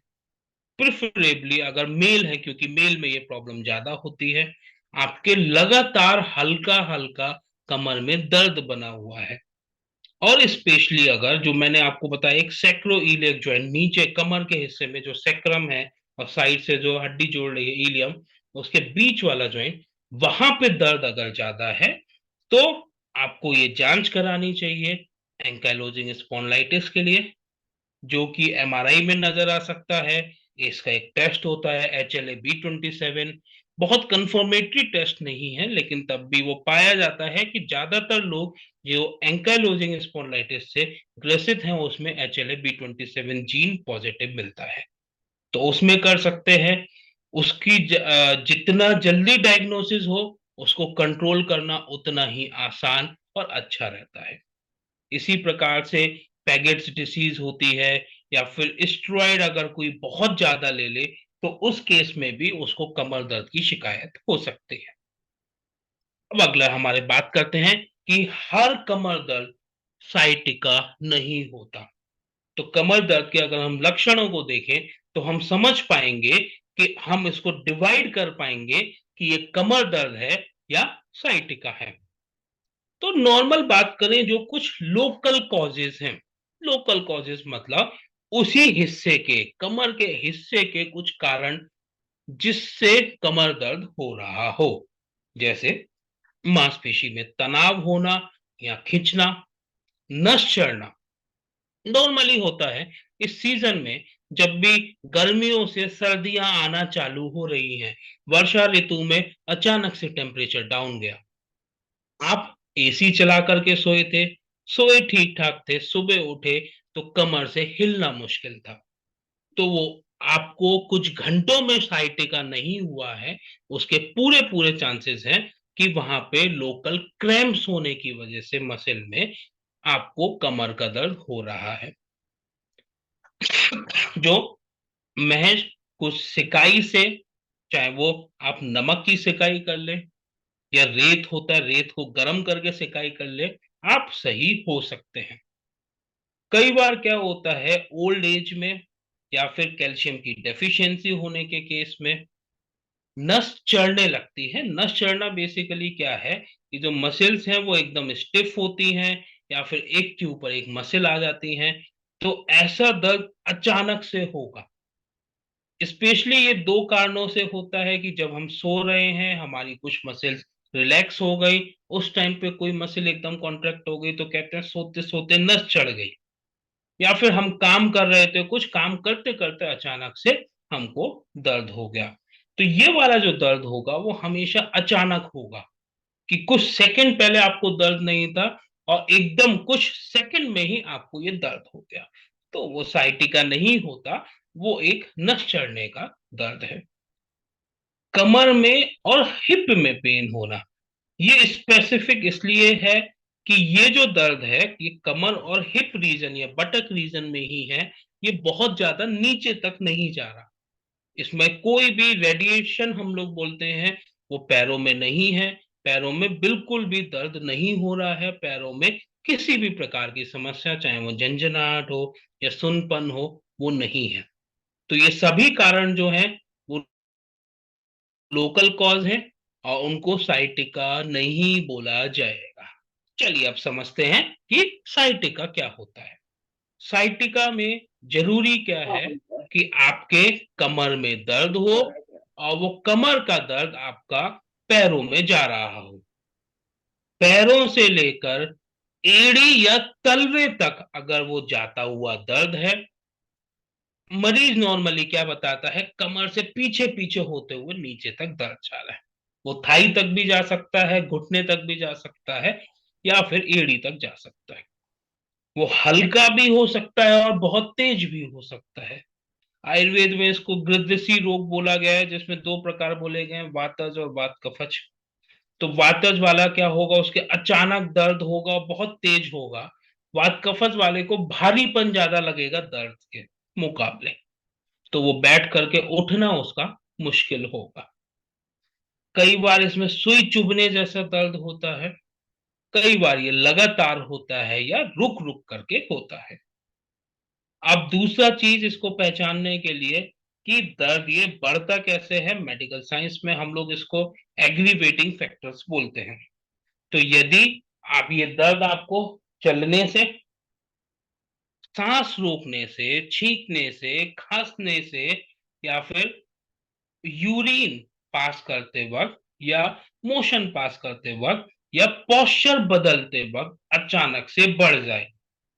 प्रिफरेबली अगर मेल है, क्योंकि मेल में ये प्रॉब्लम ज्यादा होती है, आपके लगातार हल्का हल्का कमर में दर्द बना हुआ है, और स्पेशली अगर, जो मैंने आपको बताया, एक सैक्रोइलियक जॉइंट, नीचे कमर के हिस्से में जो सैक्रम है और साइड से जो हड्डी जोड़ रही है इलियम, उसके बीच वाला जॉइंट, वहां पे दर्द अगर ज्यादा है तो आपको ये जांच करानी चाहिए एंकाइलोजिंग स्पॉन्डिलाइटिस के लिए, जो कि एमआरआई में नजर आ सकता है। इसका एक टेस्ट होता है HLA-B27। बहुत कंफर्मेटरी टेस्ट नहीं है, लेकिन तब भी वो पाया जाता है कि ज्यादातर लोग जो एंकाइलोजिंग स्पॉन्डिलाइटिस से ग्रसित हैं उसमें HLA-B27 जीन पॉजिटिव मिलता है। तो उसमें कर सकते हैं। उसकी जितना जल्दी डायग्नोसिस हो, उसको कंट्रोल करना उतना ही आसान और अच्छा रहता है। इसी प्रकार से पैगेट्स डिसीज होती है, या फिर स्टेरॉइड अगर कोई बहुत ज्यादा ले ले तो उस केस में भी उसको कमर दर्द की शिकायत हो सकती है। अब अगला हमारे बात करते हैं कि हर कमर दर्द साइटिका नहीं होता। तो कमर दर्द के अगर हम लक्षणों को देखें तो हम समझ पाएंगे कि हम इसको डिवाइड कर पाएंगे कि ये कमर दर्द है या साइटिका है। तो नॉर्मल बात करें, जो कुछ लोकल कॉजेज हैं, लोकल कॉजेज मतलब उसी हिस्से के, कमर के हिस्से के कुछ कारण जिससे कमर दर्द हो रहा हो, जैसे मांसपेशी में तनाव होना या खिंचना, नस चढ़ना। नॉर्मली होता है इस सीजन में, जब भी गर्मियों से सर्दियां आना चालू हो रही हैं, वर्षा ऋतु में अचानक से टेम्परेचर डाउन गया, आप एसी चला करके सोए थे, सोए ठीक ठाक थे, सुबह उठे तो कमर से हिलना मुश्किल था, तो वो आपको कुछ घंटों में साइटिका नहीं हुआ है, उसके पूरे पूरे चांसेस हैं कि वहां पे लोकल क्रैम्प्स होने की वजह से मसल में आपको कमर का दर्द हो रहा है, जो महज कुछ सिकाई से, चाहे वो आप नमक की सिकाई कर ले या रेत होता है, रेत को गर्म करके सिकाई कर ले, आप सही हो सकते हैं। कई बार क्या होता है, ओल्ड एज में या फिर कैल्शियम की डेफिशिएंसी होने के केस में नस चढ़ने लगती है। नस चढ़ना बेसिकली क्या है कि जो मसल्स हैं वो एकदम स्टिफ होती हैं या फिर एक के ऊपर एक मसल आ जाती हैं, तो ऐसा दर्द अचानक से होगा। स्पेशली ये दो कारणों से होता है कि जब हम सो रहे हैं, हमारी कुछ मसल्स रिलैक्स हो गई, उस टाइम पे कोई मसल एकदम कॉन्ट्रैक्ट हो गई, तो कहते हैं सोते सोते नस चढ़ गई। या फिर हम काम कर रहे थे, कुछ काम करते करते अचानक से हमको दर्द हो गया। तो ये वाला जो दर्द होगा वो हमेशा अचानक होगा, कि कुछ सेकंड पहले आपको दर्द नहीं था और एकदम कुछ सेकंड में ही आपको ये दर्द हो गया। तो वो साइटिका नहीं होता, वो एक नस चढ़ने का दर्द है। कमर में और हिप में पेन होना, ये स्पेसिफिक इसलिए है कि ये जो दर्द है ये कमर और हिप रीजन या बटक रीजन में ही है, ये बहुत ज्यादा नीचे तक नहीं जा रहा। इसमें कोई भी रेडिएशन हम लोग बोलते हैं वो पैरों में नहीं है, पैरों में बिल्कुल भी दर्द नहीं हो रहा है, पैरों में किसी भी प्रकार की समस्या, चाहे वो झंझनाहट हो या सुनपन हो, वो नहीं है। तो ये सभी कारण जो है वो लोकल कॉज है और उनको साइटिका नहीं बोला जाएगा। चलिए अब समझते हैं कि साइटिका क्या होता है। साइटिका में जरूरी क्या है कि आपके कमर में दर्द हो और वो कमर का दर्द आपका पैरों में जा रहा हो। पैरों से लेकर एड़ी या तलवे तक अगर वो जाता हुआ दर्द है, मरीज नॉर्मली क्या बताता है, कमर से पीछे पीछे होते हुए नीचे तक दर्द जा रहा है। वो थाई तक भी जा सकता है, घुटने तक भी जा सकता है या फिर एड़ी तक जा सकता है। वो हल्का भी हो सकता है और बहुत तेज भी हो सकता है। आयुर्वेद में इसको गृद्धसी रोग बोला गया है, जिसमें दो प्रकार बोले गए हैं, वातज और वात कफच। तो वातज वाला क्या होगा, उसके अचानक दर्द होगा, बहुत तेज होगा। वात कफच वाले को भारीपन ज्यादा लगेगा दर्द के मुकाबले, तो वो बैठ करके उठना उसका मुश्किल होगा। कई बार इसमें सुई चुभने जैसा दर्द होता है, कई बार ये लगातार होता है या रुक रुक करके होता है। अब दूसरा चीज इसको पहचानने के लिए कि दर्द ये बढ़ता कैसे है, मेडिकल साइंस में हम लोग इसको एग्रीवेटिंग फैक्टर्स बोलते हैं। तो यदि आप ये दर्द आपको चलने से, सांस रोकने से, छींकने से, खांसने से या फिर यूरिन पास करते वक्त या मोशन पास करते वक्त या पोस्चर बदलते वक्त अचानक से बढ़ जाए,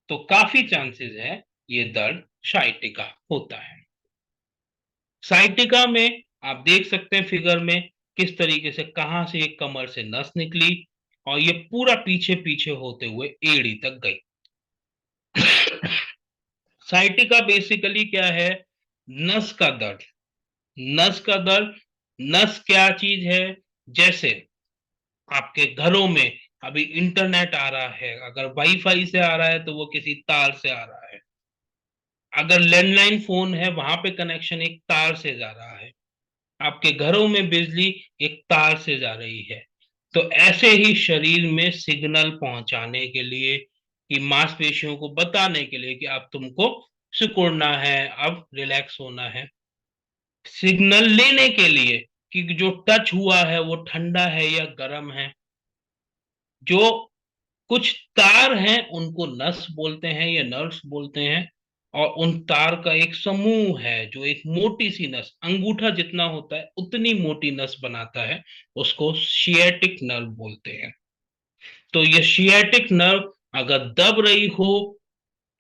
तो काफी चांसेस है ये दर्द साइटिका होता है। साइटिका में आप देख सकते हैं फिगर में किस तरीके से, कहां से एक कमर से नस निकली और ये पूरा पीछे पीछे होते हुए एड़ी तक गई। साइटिका बेसिकली क्या है, नस का दर्द। नस का दर्द, नस क्या चीज है, जैसे आपके घरों में अभी इंटरनेट आ रहा है, अगर वाईफाई से आ रहा है तो वो किसी तार से आ रहा है। अगर लैंडलाइन फोन है, वहां पे कनेक्शन एक तार से जा रहा है। आपके घरों में बिजली एक तार से जा रही है। तो ऐसे ही शरीर में सिग्नल पहुंचाने के लिए, कि मांसपेशियों को बताने के लिए कि अब तुमको सिकुड़ना है, अब रिलैक्स होना है, सिग्नल लेने के लिए कि जो टच हुआ है वो ठंडा है या गर्म है। जो कुछ तार हैं उनको नस बोलते हैं या नर्व्स बोलते हैं, और उन तार का एक समूह है जो एक मोटी सी नस, अंगूठा जितना होता है उतनी मोटी नस बनाता है, उसको सिएटिक नर्व बोलते हैं। तो ये सिएटिक नर्व अगर दब रही हो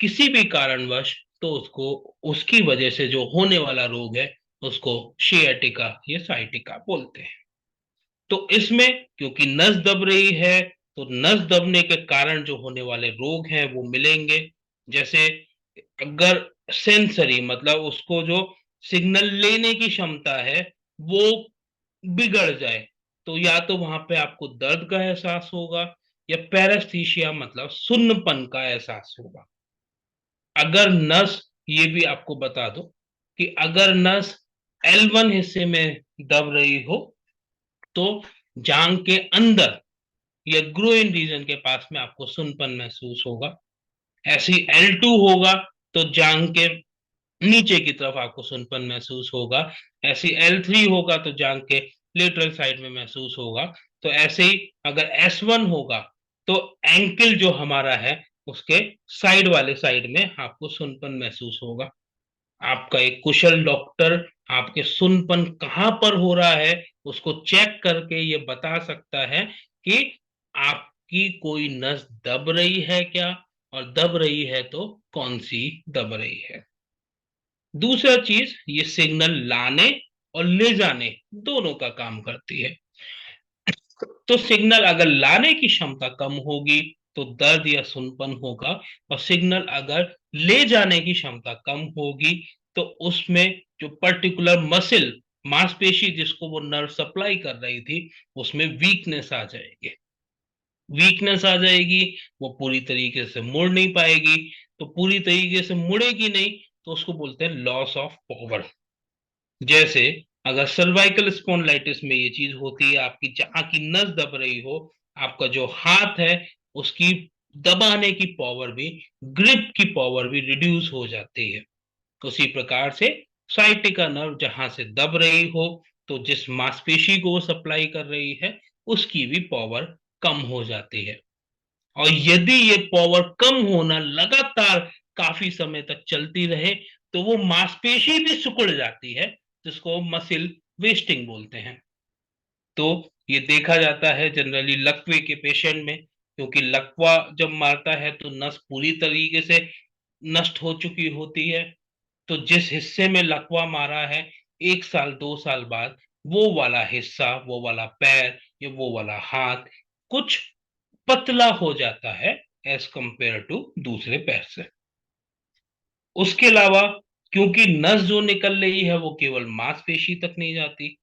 किसी भी कारणवश, तो उसको, उसकी वजह से जो होने वाला रोग है उसको सिएटिका या साइटिका बोलते हैं। तो इसमें क्योंकि नस दब रही है, तो नस दबने के कारण जो होने वाले रोग हैं वो मिलेंगे। जैसे अगर सेंसरी, मतलब उसको जो सिग्नल लेने की क्षमता है वो बिगड़ जाए, तो या तो वहां पे आपको दर्द का एहसास होगा या पैरास्थीसिया मतलब सुन्नपन का एहसास होगा। अगर नस, ये भी आपको बता दो कि अगर नस L1 हिस्से में दब रही हो तो जांग के अंदर या ग्रोइन रीजन के पास में आपको सुनपन महसूस होगा। ऐसी L2 होगा तो जांग के नीचे की तरफ आपको सुनपन महसूस होगा। ऐसी L3 होगा तो जांग के लेटरल साइड में महसूस होगा। तो ऐसे ही अगर S1 होगा तो एंकल जो हमारा है उसके साइड वाले साइड में आपको सुनपन महसूस होगा। आपका एक कुशल डॉक्टर आपके सुनपन कहां पर हो रहा है उसको चेक करके ये बता सकता है कि आपकी कोई नस दब रही है क्या, और दब रही है तो कौन सी दब रही है। दूसरा चीज, ये सिग्नल लाने और ले जाने दोनों का काम करती है। तो सिग्नल अगर लाने की क्षमता कम होगी तो दर्द या सुनपन होगा, और सिग्नल अगर ले जाने की क्षमता कम होगी तो उसमें जो पर्टिकुलर मसल, मांसपेशी जिसको वो नर्व सप्लाई कर रही थी, उसमें वीकनेस आ जाएगी। वीकनेस आ जाएगी, वो पूरी तरीके से मुड़ नहीं पाएगी। तो पूरी तरीके से मुड़ेगी नहीं तो उसको बोलते हैं लॉस ऑफ पावर। जैसे अगर सर्वाइकल स्पॉन्डिलाइटिस में ये चीज होती है, आपकी जहां की नस दब रही हो, आपका जो हाथ है उसकी दबाने की पावर भी, ग्रिप की पावर भी रिड्यूस हो जाती है। उसी प्रकार से साइटिका नर्व जहां से दब रही हो तो जिस मांसपेशी को वो सप्लाई कर रही है उसकी भी पावर कम हो जाती है। और यदि ये पावर कम होना लगातार काफी समय तक चलती रहे तो वो मांसपेशी भी सिकुड़ जाती है, जिसको मसिल वेस्टिंग बोलते हैं। तो ये देखा जाता है जनरली लकवे के पेशेंट में, क्योंकि लकवा जब मारता है तो नस पूरी तरीके से नष्ट हो चुकी होती है। तो जिस हिस्से में लकवा मारा है, 1 साल 2 साल बाद वो वाला हिस्सा, वो वाला पैर या वो वाला हाथ कुछ पतला हो जाता है एज कंपेयर टू दूसरे पैर से। उसके अलावा क्योंकि नस जो निकल रही है वो केवल मांसपेशी तक नहीं जाती,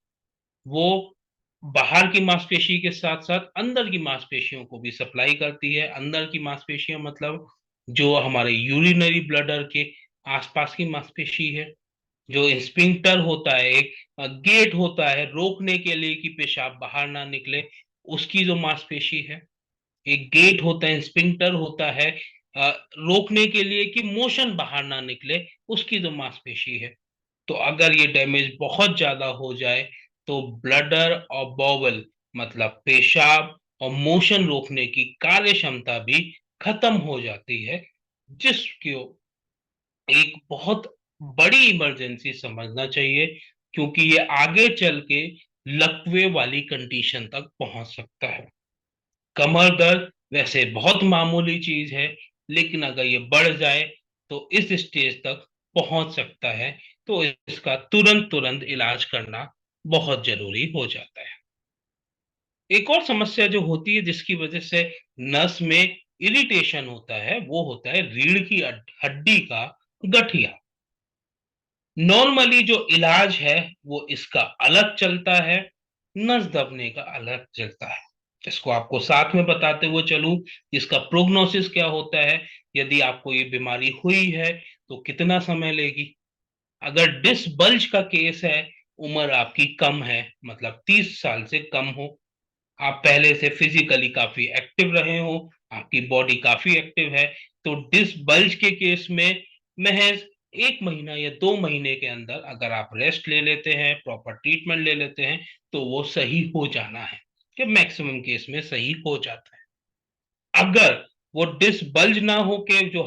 वो बाहर की मांसपेशी के साथ साथ अंदर की मांसपेशियों को भी सप्लाई करती है। अंदर की मांसपेशियां मतलब जो हमारे यूरिनरी ब्लडर के आसपास की मांसपेशी है। जो स्पिंक्टर होता है, एक गेट होता है रोकने के लिए कि पेशाब बाहर ना निकले, उसकी जो मांसपेशी है। एक गेट होता है, स्पिंक्टर होता है रोकने के लिए कि मोशन बाहर ना निकले, उसकी जो मांसपेशी है। तो अगर ये डैमेज बहुत ज्यादा हो जाए तो ब्लडर और बॉवल मतलब पेशाब और मोशन रोकने की कार्य क्षमता भी खत्म हो जाती है, जिसको एक बहुत बड़ी इमरजेंसी समझना चाहिए, क्योंकि ये आगे चल के लकवे वाली कंडीशन तक पहुंच सकता है। कमर दर्द वैसे बहुत मामूली चीज है, लेकिन अगर ये बढ़ जाए तो इस स्टेज तक पहुंच सकता है, तो इसका तुरंत तुरंत इलाज करना बहुत जरूरी हो जाता है। एक और समस्या जो होती है जिसकी वजह से नस में इरिटेशन होता है, वो होता है रीढ़ की हड्डी का गठिया। नॉर्मली जो इलाज है वो इसका अलग चलता है, नस दबने का अलग चलता है। इसको आपको साथ में बताते हुए चलूं, इसका प्रोग्नोसिस क्या होता है, यदि आपको ये बीमारी हुई है तो कितना समय लेगी। अगर डिस्क बल्ज का केस है, उम्र आपकी कम है मतलब 30 साल से कम हो, आप पहले से फिजिकली काफी एक्टिव रहे हो, आपकी बॉडी काफी एक्टिव है, तो डिस्क बल्ज के केस में महज 1 महीना या 2 महीने के अंदर अगर आप रेस्ट ले लेते हैं, प्रॉपर ट्रीटमेंट ले लेते हैं, तो वो सही हो जाना है, कि मैक्सिमम केस में सही हो जाता है। अगर वो डिस्क बल्ज ना हो के जो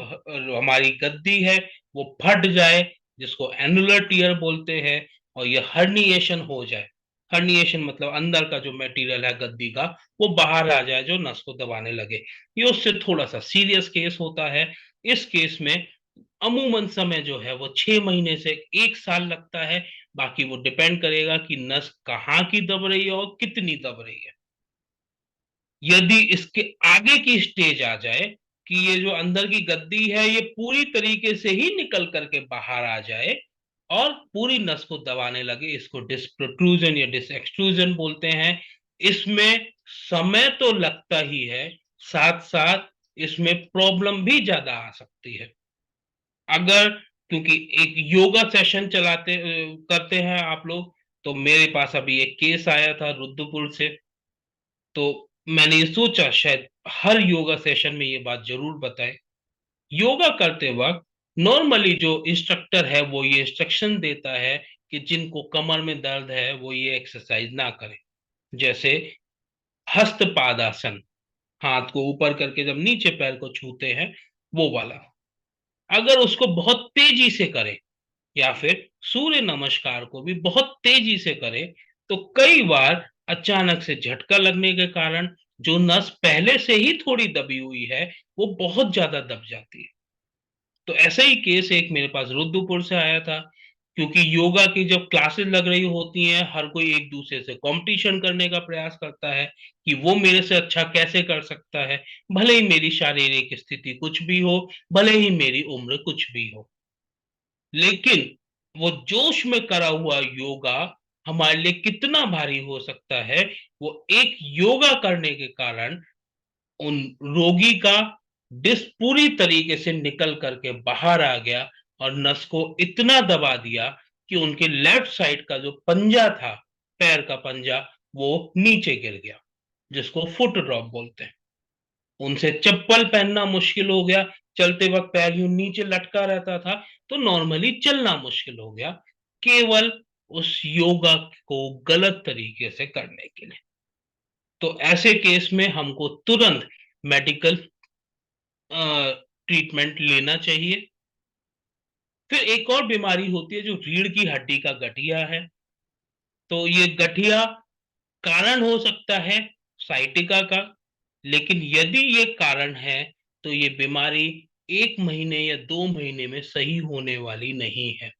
हमारी गद्दी है वो फट जाए, जिसको एनुलर टीयर बोलते हैं, और ये हर्निएशन हो जाए, हर्निएशन मतलब अंदर का जो मटेरियल है गद्दी का वो बाहर आ जाए जो नस को दबाने लगे, ये उससे थोड़ा सा सीरियस केस होता है। इस केस में अमूमन समय जो है वो 6 महीने से 1 साल लगता है। बाकी वो डिपेंड करेगा कि नस कहाँ की दब रही है और कितनी दब रही है। यदि इसके आगे की स्टेज आ जाए कि ये जो अंदर की गद्दी है ये पूरी तरीके से ही निकल करके बाहर आ जाए, और पूरी नस को दबाने लगे। इसको डिस्क प्रोट्रूजन या डिस्क एक्सट्रूजन बोलते हैं। इसमें समय तो लगता ही है, साथ साथ इसमें प्रॉब्लम भी ज्यादा आ सकती है। अगर, क्योंकि एक योगा सेशन करते हैं आप लोग, तो मेरे पास अभी एक केस आया था रुद्रपुर से। तो मैंने ये सोचा शायद हर योगा सेशन में ये बात जरूर बताए। योगा करते वक्त नॉर्मली जो इंस्ट्रक्टर है वो ये इंस्ट्रक्शन देता है कि जिनको कमर में दर्द है वो ये एक्सरसाइज ना करें। जैसे हस्तपादासन, हाथ को ऊपर करके जब नीचे पैर को छूते हैं, वो वाला। अगर उसको बहुत तेजी से करें या फिर सूर्य नमस्कार को भी बहुत तेजी से करे, तो कई बार अचानक से झटका लगने के कारण जो नस पहले से ही थोड़ी दबी हुई है वो बहुत ज्यादा दब जाती है। तो ऐसा ही केस एक मेरे पास रुद्रपुर से आया था। क्योंकि योगा की जब क्लासेस लग रही होती हैं, हर कोई एक दूसरे से कंपटीशन करने का प्रयास करता है कि वो मेरे से अच्छा कैसे कर सकता है, भले ही मेरी शारीरिक स्थिति कुछ भी हो, भले ही मेरी उम्र कुछ भी हो। लेकिन वो जोश में करा हुआ योगा हमारे लिए कितना भारी हो सकता है, वो एक योगा करने के कारण उन रोगी का डिस्क पूरी तरीके से निकल करके बाहर आ गया और नस को इतना दबा दिया कि उनके लेफ्ट साइड का जो पंजा था, पैर का पंजा, वो नीचे गिर गया, जिसको फुट ड्रॉप बोलते हैं। उनसे चप्पल पहनना मुश्किल हो गया, चलते वक्त पैर यूं नीचे लटका रहता था, तो नॉर्मली चलना मुश्किल हो गया, केवल उस योगा को गलत तरीके से करने के लिए। तो ऐसे केस में हमको तुरंत मेडिकल ट्रीटमेंट लेना चाहिए। फिर एक और बीमारी होती है जो रीढ़ की हड्डी का गठिया है। तो ये गठिया कारण हो सकता है साइटिका का, लेकिन यदि ये कारण है तो ये बीमारी 1 महीने या 2 महीने में सही होने वाली नहीं है।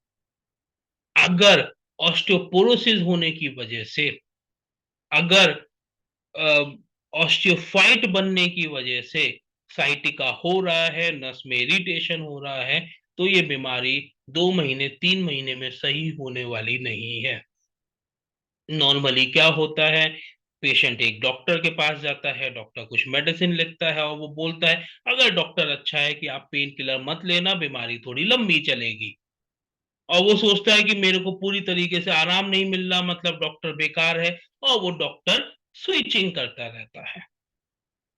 अगर ऑस्टियोपोरोसिस होने की वजह से, अगर ऑस्टियोफाइट बनने की वजह से साइटिका हो रहा है, नस में इरिटेशन हो रहा है, तो ये बीमारी 2 महीने 3 महीने में सही होने वाली नहीं है। नॉर्मली क्या होता है, पेशेंट एक डॉक्टर के पास जाता है, डॉक्टर कुछ मेडिसिन लिखता है और वो बोलता है अगर डॉक्टर अच्छा है कि आप पेन किलर मत लेना, बीमारी थोड़ी लंबी चलेगी। और वो सोचता है कि मेरे को पूरी तरीके से आराम नहीं मिल रहा, मतलब डॉक्टर बेकार है, और वो डॉक्टर स्विचिंग करता रहता है।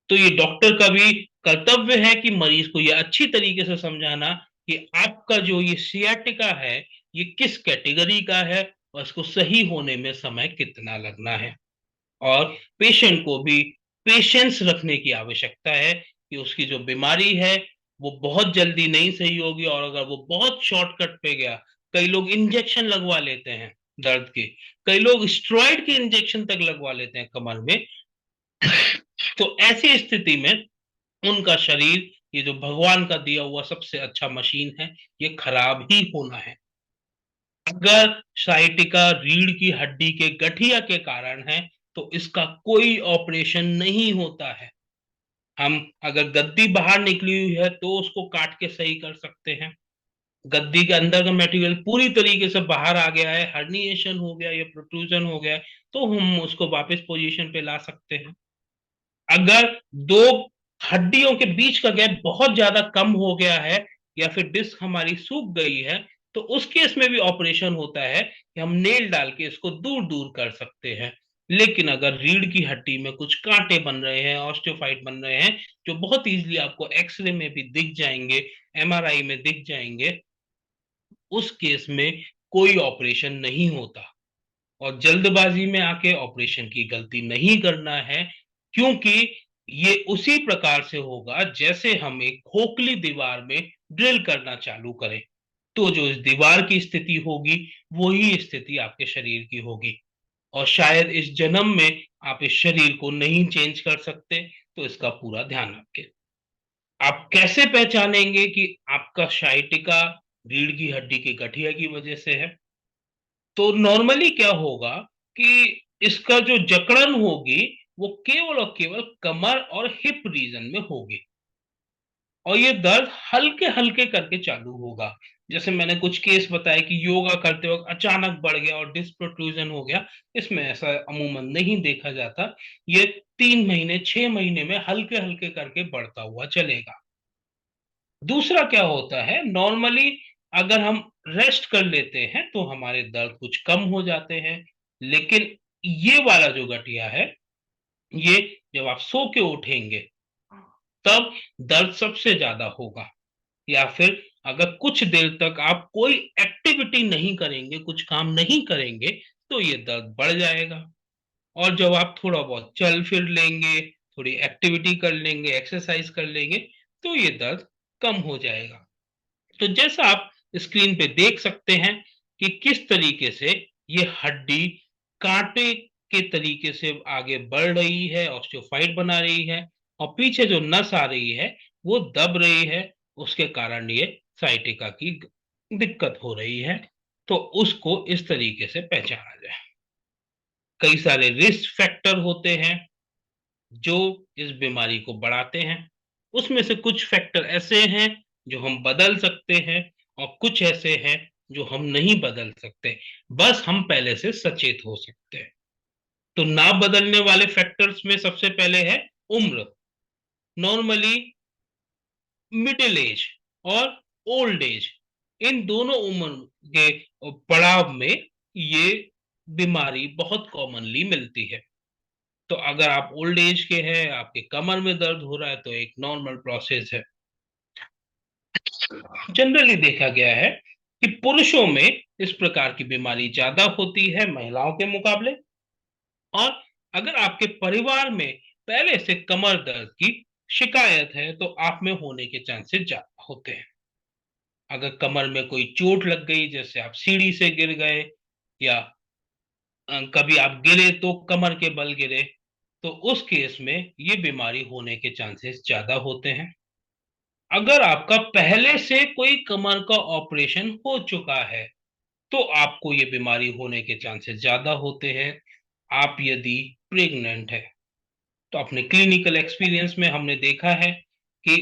तो ये डॉक्टर का भी कर्तव्य है कि मरीज को ये अच्छी तरीके से समझाना कि आपका जो ये सियाटिका है ये किस कैटेगरी का है और इसको सही होने में समय कितना लगना है। और पेशेंट को भी पेशेंस रखने की आवश्यकता है कि उसकी जो बीमारी है वो बहुत जल्दी नहीं सही होगी, और अगर वो बहुत शॉर्टकट पे गया, कई लोग इंजेक्शन लगवा लेते हैं दर्द के, कई लोग स्टेरॉइड के इंजेक्शन तक लगवा लेते हैं कमर में। तो ऐसी स्थिति में उनका शरीर, ये जो भगवान का दिया हुआ सबसे अच्छा मशीन है, ये खराब ही होना है। अगर साइटिका रीढ़ की हड्डी के गठिया के कारण है तो इसका कोई ऑपरेशन नहीं होता है। हम अगर गद्दी बाहर निकली हुई है तो उसको काट के सही कर सकते हैं। गद्दी के अंदर का मटेरियल पूरी तरीके से बाहर आ गया है, हर्निएशन हो गया या प्रोट्रूजन हो गया है, तो हम उसको वापस पोजीशन पे ला सकते हैं। अगर दो हड्डियों के बीच का गैप बहुत ज्यादा कम हो गया है या फिर डिस्क हमारी सूख गई है, तो उस केस में भी ऑपरेशन होता है कि हम नेल डाल के इसको दूर दूर कर सकते हैं। लेकिन अगर रीढ़ की हड्डी में कुछ कांटे बन रहे हैं, ऑस्टियोफाइट बन रहे हैं, जो बहुत इजीली आपको एक्सरे में भी दिख जाएंगे, एमआरआई में दिख जाएंगे, उस केस में कोई ऑपरेशन नहीं होता। और जल्दबाजी में आके ऑपरेशन की गलती नहीं करना है, क्योंकि ये उसी प्रकार से होगा जैसे हम एक खोखली दीवार में ड्रिल करना चालू करें। तो जो इस दीवार की स्थिति होगी वही स्थिति आपके शरीर की होगी, और शायद इस जन्म में आप इस शरीर को नहीं चेंज कर सकते। तो इसका पूरा ध्यान रखें। आप कैसे पहचानेंगे कि आपका शाइटिका रीढ़ की हड्डी के गठिया की वजह से है? तो नॉर्मली क्या होगा कि इसका जो जकड़न होगी वो केवल और केवल कमर और हिप रीजन में होगी, और ये दर्द हल्के हल्के करके चालू होगा। जैसे मैंने कुछ केस बताए कि योगा करते वक्त अचानक बढ़ गया और डिस्क प्रोट्रूजन हो गया, इसमें ऐसा अमूमन नहीं देखा जाता। ये 3 महीने 6 महीने में हल्के हल्के करके बढ़ता हुआ चलेगा। दूसरा क्या होता है, नॉर्मली अगर हम रेस्ट कर लेते हैं तो हमारे दर्द कुछ कम हो जाते हैं, लेकिन ये वाला जो गठिया है, ये जब आप सो के उठेंगे तब दर्द सबसे ज्यादा होगा। या फिर अगर कुछ देर तक आप कोई एक्टिविटी नहीं करेंगे, कुछ काम नहीं करेंगे, तो ये दर्द बढ़ जाएगा। और जब आप थोड़ा बहुत चल फिर लेंगे, थोड़ी एक्टिविटी कर लेंगे, एक्सरसाइज कर लेंगे, तो ये दर्द कम हो जाएगा। तो जैसा आप स्क्रीन पे देख सकते हैं कि किस तरीके से ये हड्डी कांटे के तरीके से आगे बढ़ रही है, ऑस्टियोफाइट बना रही है, और पीछे जो नस आ रही है वो दब रही है, उसके कारण ये साइटिका की दिक्कत हो रही है। तो उसको इस तरीके से पहचाना जाए। कई सारे रिस्क फैक्टर होते हैं जो इस बीमारी को बढ़ाते हैं। उसमें से कुछ फैक्टर ऐसे हैं जो हम बदल सकते हैं, और कुछ ऐसे हैं जो हम नहीं बदल सकते, बस हम पहले से सचेत हो सकते हैं। तो ना बदलने वाले फैक्टर्स में सबसे पहले है उम्र। नॉर्मली मिडिल एज और ओल्ड एज, इन दोनों उम्र के पड़ाव में ये बीमारी बहुत कॉमनली मिलती है। तो अगर आप ओल्ड एज के हैं, आपके कमर में दर्द हो रहा है, तो एक नॉर्मल प्रोसेस है। जनरली देखा गया है कि पुरुषों में इस प्रकार की बीमारी ज्यादा होती है महिलाओं के मुकाबले। और अगर आपके परिवार में पहले से कमर दर्द की शिकायत है तो आप में होने के चांसेस ज्यादा होते हैं। अगर कमर में कोई चोट लग गई, जैसे आप सीढ़ी से गिर गए, या कभी आप गिरे तो कमर के बल गिरे, तो उस केस में ये बीमारी होने के चांसेस ज्यादा होते हैं। अगर आपका पहले से कोई कमर का ऑपरेशन हो चुका है तो आपको ये बीमारी होने के चांसेस ज्यादा होते हैं। आप यदि प्रेग्नेंट है, तो अपने क्लिनिकल एक्सपीरियंस में हमने देखा है कि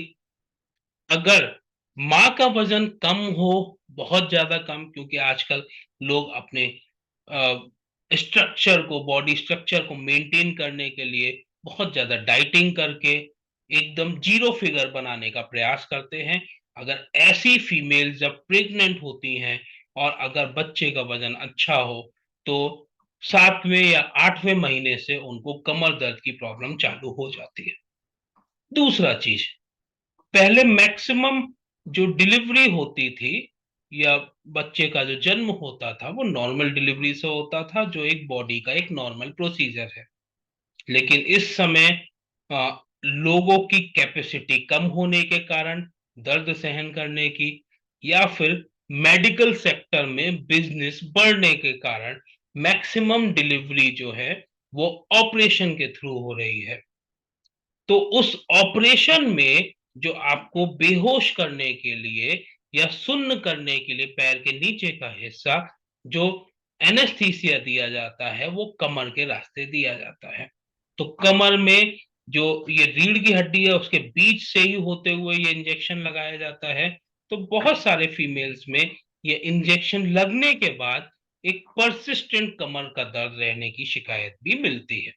अगर माँ का वजन कम हो, बहुत ज्यादा कम, क्योंकि आजकल लोग अपने स्ट्रक्चर को, बॉडी स्ट्रक्चर को मेंटेन करने के लिए बहुत ज्यादा डाइटिंग करके एकदम जीरो फिगर बनाने का प्रयास करते हैं। अगर ऐसी फीमेल जब प्रेग्नेंट होती हैं और अगर बच्चे का वजन अच्छा हो, तो 7वें या 8वें महीने से उनको कमर दर्द की प्रॉब्लम चालू हो जाती है। दूसरा चीज, पहले मैक्सिमम जो डिलीवरी होती थी या बच्चे का जो जन्म होता था वो नॉर्मल डिलीवरी से होता था, जो एक बॉडी का एक नॉर्मल प्रोसीजर है। लेकिन इस समय लोगों की कैपेसिटी कम होने के कारण, दर्द सहन करने की, या फिर मेडिकल सेक्टर में बिजनेस बढ़ने के कारण मैक्सिमम डिलीवरी जो है वो ऑपरेशन के थ्रू हो रही है। तो उस ऑपरेशन में जो आपको बेहोश करने के लिए या सुन्न करने के लिए पैर के नीचे का हिस्सा जो एनेस्थीसिया दिया जाता है, वो कमर के रास्ते दिया जाता है। तो कमर में जो ये रीढ़ की हड्डी है उसके बीच से ही होते हुए ये इंजेक्शन लगाया जाता है। तो बहुत सारे फीमेल्स में ये इंजेक्शन लगने के बाद एक परसिस्टेंट कमर का दर्द रहने की शिकायत भी मिलती है।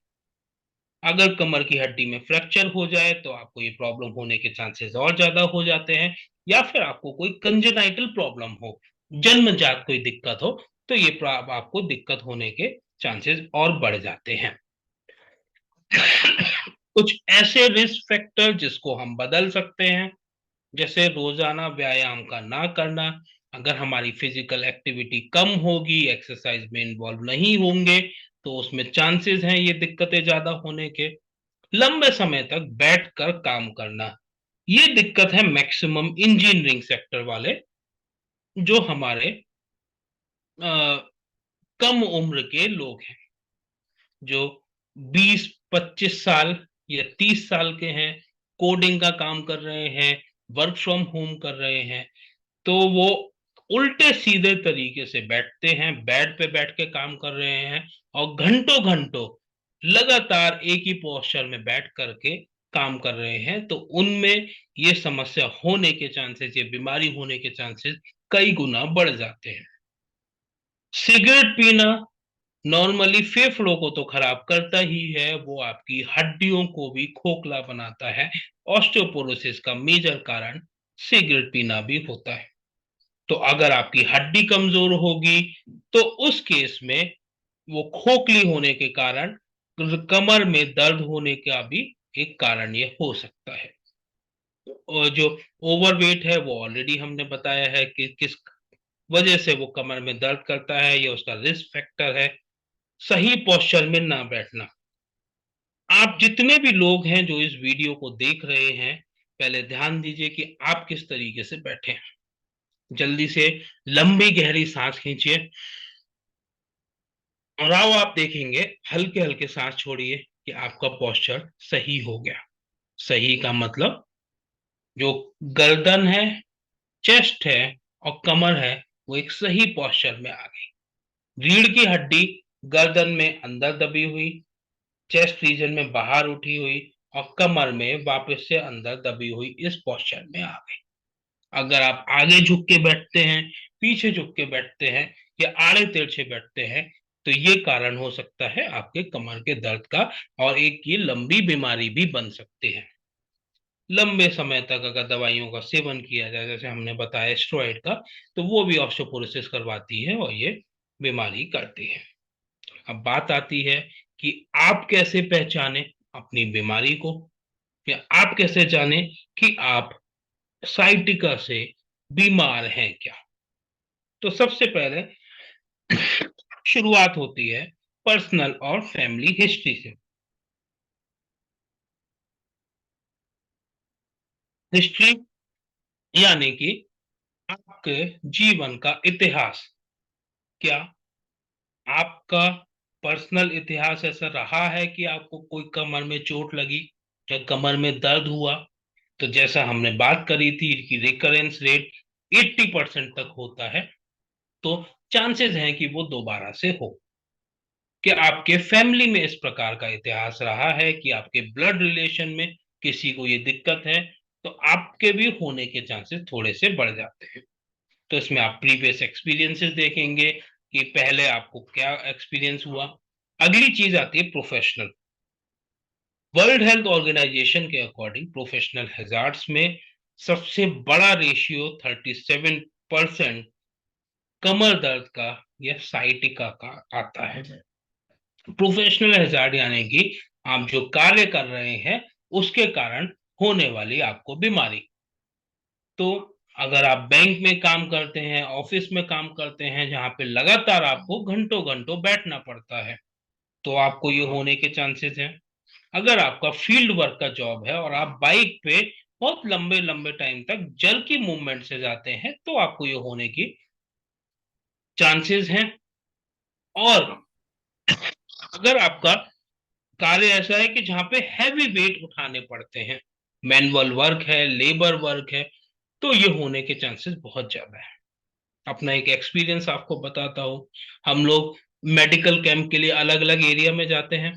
अगर कमर की हड्डी में फ्रैक्चर हो जाए तो आपको ये प्रॉब्लम होने के चांसेस और ज्यादा हो जाते हैं। या फिर आपको कोई कंजेनाइटल प्रॉब्लम हो, जन्मजात कोई दिक्कत हो, तो ये आपको दिक्कत होने के चांसेस और बढ़ जाते हैं। कुछ ऐसे रिस्क फैक्टर जिसको हम बदल सकते हैं, जैसे रोजाना व्यायाम का ना करना। अगर हमारी फिजिकल एक्टिविटी कम होगी, एक्सरसाइज में इन्वॉल्व नहीं होंगे, तो उसमें चांसेस हैं ये दिक्कतें ज्यादा होने के। लंबे समय तक बैठकर काम करना, ये दिक्कत है मैक्सिमम इंजीनियरिंग सेक्टर वाले, जो हमारे कम उम्र के लोग हैं, जो 20-25 साल या 30 साल के हैं, कोडिंग का काम कर रहे हैं, वर्क फ्रॉम होम कर रहे हैं। तो वो उल्टे सीधे तरीके से बैठते हैं, बेड पे बैठ के काम कर रहे हैं, और घंटों घंटों लगातार एक ही पोस्चर में बैठ करके काम कर रहे हैं तो उनमें ये समस्या होने के चांसेस, ये बीमारी होने के चांसेस कई गुना बढ़ जाते हैं। सिगरेट पीना नॉर्मली फेफड़ों को तो खराब करता ही है, वो आपकी हड्डियों को भी खोखला बनाता है। ऑस्टियोपोरोसिस का मेजर कारण सिगरेट पीना भी होता है। तो अगर आपकी हड्डी कमजोर होगी तो उस केस में वो खोखली होने के कारण कमर में दर्द होने का भी एक कारण ये हो सकता है। और जो ओवरवेट है वो ऑलरेडी हमने बताया है कि किस वजह से वो कमर में दर्द करता है, ये उसका रिस्क फैक्टर है। सही पोस्चर में ना बैठना। आप जितने भी लोग हैं जो इस वीडियो को देख रहे हैं, पहले ध्यान दीजिए कि आप किस तरीके से बैठे हैं। जल्दी से लंबी गहरी सांस खींचिए और आओ आप देखेंगे हल्के हल्के सांस छोड़िए कि आपका पोस्चर सही हो गया। सही का मतलब जो गर्दन है, चेस्ट है और कमर है वो एक सही पोस्चर में आ गई। रीढ़ की हड्डी गर्दन में अंदर दबी हुई, चेस्ट रीजन में बाहर उठी हुई और कमर में वापस से अंदर दबी हुई इस पोस्चर में आ गई। अगर आप आगे झुक के बैठते हैं, पीछे झुक के बैठते हैं या आड़े तिरछे बैठते हैं तो ये कारण हो सकता है आपके कमर के दर्द का, और एक ये लंबी बीमारी भी बन सकती है। लंबे समय तक अगर दवाइयों का सेवन किया जाए, जैसे हमने बताया स्टेरॉइड का, तो वो भी ऑस्टियोपोरोसिस करवाती है और ये बीमारी करती है। अब बात आती है कि आप कैसे पहचाने अपनी बीमारी को, या आप कैसे जाने कि आप साइटिका से बीमार हैं क्या। तो सबसे पहले शुरुआत होती है पर्सनल और फैमिली हिस्ट्री से। हिस्ट्री यानी कि आपके जीवन का इतिहास। क्या आपका पर्सनल इतिहास ऐसा रहा है कि आपको कोई कमर में चोट लगी या कमर में दर्द हुआ, तो जैसा हमने बात करी थी कि रिकरेंस रेट 80% तक होता है, तो चांसेस हैं कि वो दोबारा से हो। कि आपके फैमिली में इस प्रकार का इतिहास रहा है कि आपके ब्लड रिलेशन में किसी को ये दिक्कत है, तो आपके भी होने के चांसेस थोड़े से बढ़ जाते हैं। तो इसमें आप प्रीवियस एक्सपीरियंसेस देखेंगे कि पहले आपको क्या एक्सपीरियंस हुआ। अगली चीज आती है प्रोफेशनल। वर्ल्ड हेल्थ ऑर्गेनाइजेशन के अकॉर्डिंग प्रोफेशनल हैजार्ड्स में सबसे बड़ा रेशियो 37% कमर दर्द का या साइटिका का आता है। प्रोफेशनल हैजार्ड यानी कि आप जो कार्य कर रहे हैं उसके कारण होने वाली आपको बीमारी। तो अगर आप बैंक में काम करते हैं, ऑफिस में काम करते हैं जहां पे लगातार आपको घंटों घंटों बैठना पड़ता है, तो आपको ये होने के चांसेस हैं। अगर आपका फील्ड वर्क का जॉब है और आप बाइक पे बहुत लंबे लंबे टाइम तक जल की मूवमेंट से जाते हैं तो आपको ये होने की चांसेस हैं। और अगर आपका कार्य ऐसा है कि जहां पे हैवी वेट उठाने पड़ते हैं, मैनुअल वर्क है, लेबर वर्क है, तो ये होने के चांसेस बहुत ज्यादा है। अपना एक एक्सपीरियंस आपको बताता हूँ। हम लोग मेडिकल कैंप के लिए अलग अलग एरिया में जाते हैं।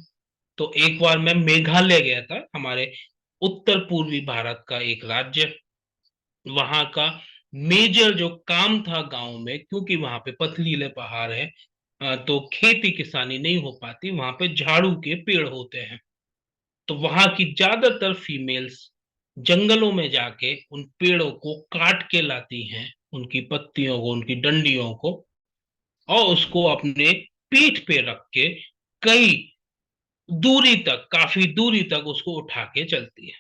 तो एक बार मैं मेघालय गया था, हमारे उत्तर पूर्वी भारत का एक राज्य। वहां का मेजर जो काम था गांव में, क्योंकि वहां पे पथरीले पहाड़ है, तो खेती किसानी नहीं हो पाती, वहां पे झाड़ू के पेड़ होते हैं। तो वहां की ज्यादातर फीमेल्स जंगलों में जाके उन पेड़ों को काट के लाती हैं, उनकी पत्तियों को, उनकी डंडियों को, और उसको अपने पीठ पे रख के कई दूरी तक, काफी दूरी तक उसको उठा के चलती है।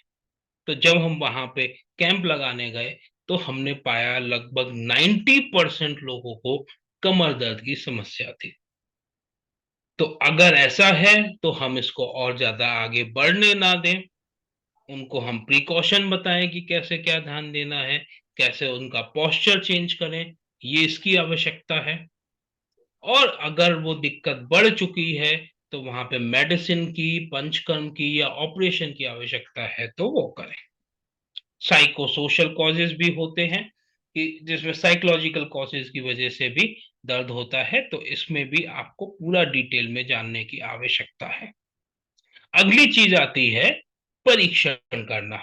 तो जब हम वहां पे कैंप लगाने गए तो हमने पाया लगभग 90% लोगों को कमर दर्द की समस्या थी। तो अगर ऐसा है तो हम इसको और ज्यादा आगे बढ़ने ना दें, उनको हम प्रिकॉशन बताएं कि कैसे क्या ध्यान देना है, कैसे उनका पोस्चर चेंज करें, ये इसकी आवश्यकता है। और अगर वो दिक्कत बढ़ चुकी है तो वहां पे मेडिसिन की, पंचकर्म की या ऑपरेशन की आवश्यकता है तो वो करें। साइको सोशल कॉजेज भी होते हैं कि जिसमें साइकोलॉजिकल कॉजेज की वजह से भी दर्द होता है, तो इसमें भी आपको पूरा डिटेल में जानने की आवश्यकता है। अगली चीज आती है परीक्षण करना।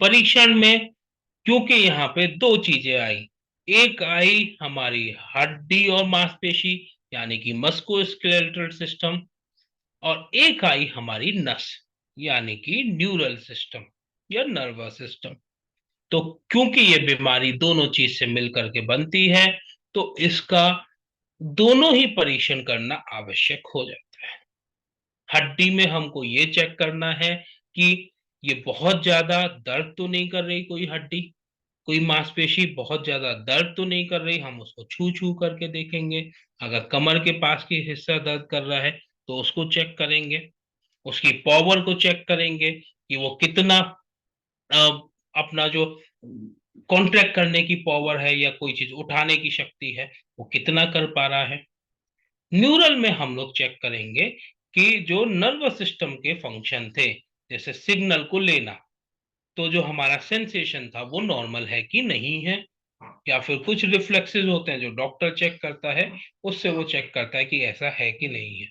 परीक्षण में क्योंकि यहाँ पे दो चीजें आई, एक आई हमारी हड्डी और मांसपेशी यानी कि मस्कुलोस्केलेटल सिस्टम, और एक आई हमारी नस यानी कि न्यूरल सिस्टम या नर्वस सिस्टम। तो क्योंकि ये बीमारी दोनों चीज से मिलकर के बनती है, तो इसका दोनों ही परीक्षण करना आवश्यक हो जाता है। हड्डी में हमको ये चेक करना है कि ये बहुत ज्यादा दर्द तो नहीं कर रही, कोई हड्डी कोई मांसपेशी बहुत ज्यादा दर्द तो नहीं कर रही, हम उसको छू छू करके देखेंगे। अगर कमर के पास की हिस्सा दर्द कर रहा है तो उसको चेक करेंगे, उसकी पावर को चेक करेंगे कि वो कितना अपना जो कॉन्ट्रैक्ट करने की पावर है या कोई चीज उठाने की शक्ति है वो कितना कर पा रहा है। न्यूरल में हम लोग चेक करेंगे कि जो नर्वस सिस्टम के फंक्शन थे, जैसे सिग्नल को लेना, तो जो हमारा सेंसेशन था वो नॉर्मल है कि नहीं है, या फिर कुछ रिफ्लेक्सेस होते हैं जो डॉक्टर चेक करता है, उससे वो चेक करता है कि ऐसा है कि नहीं है।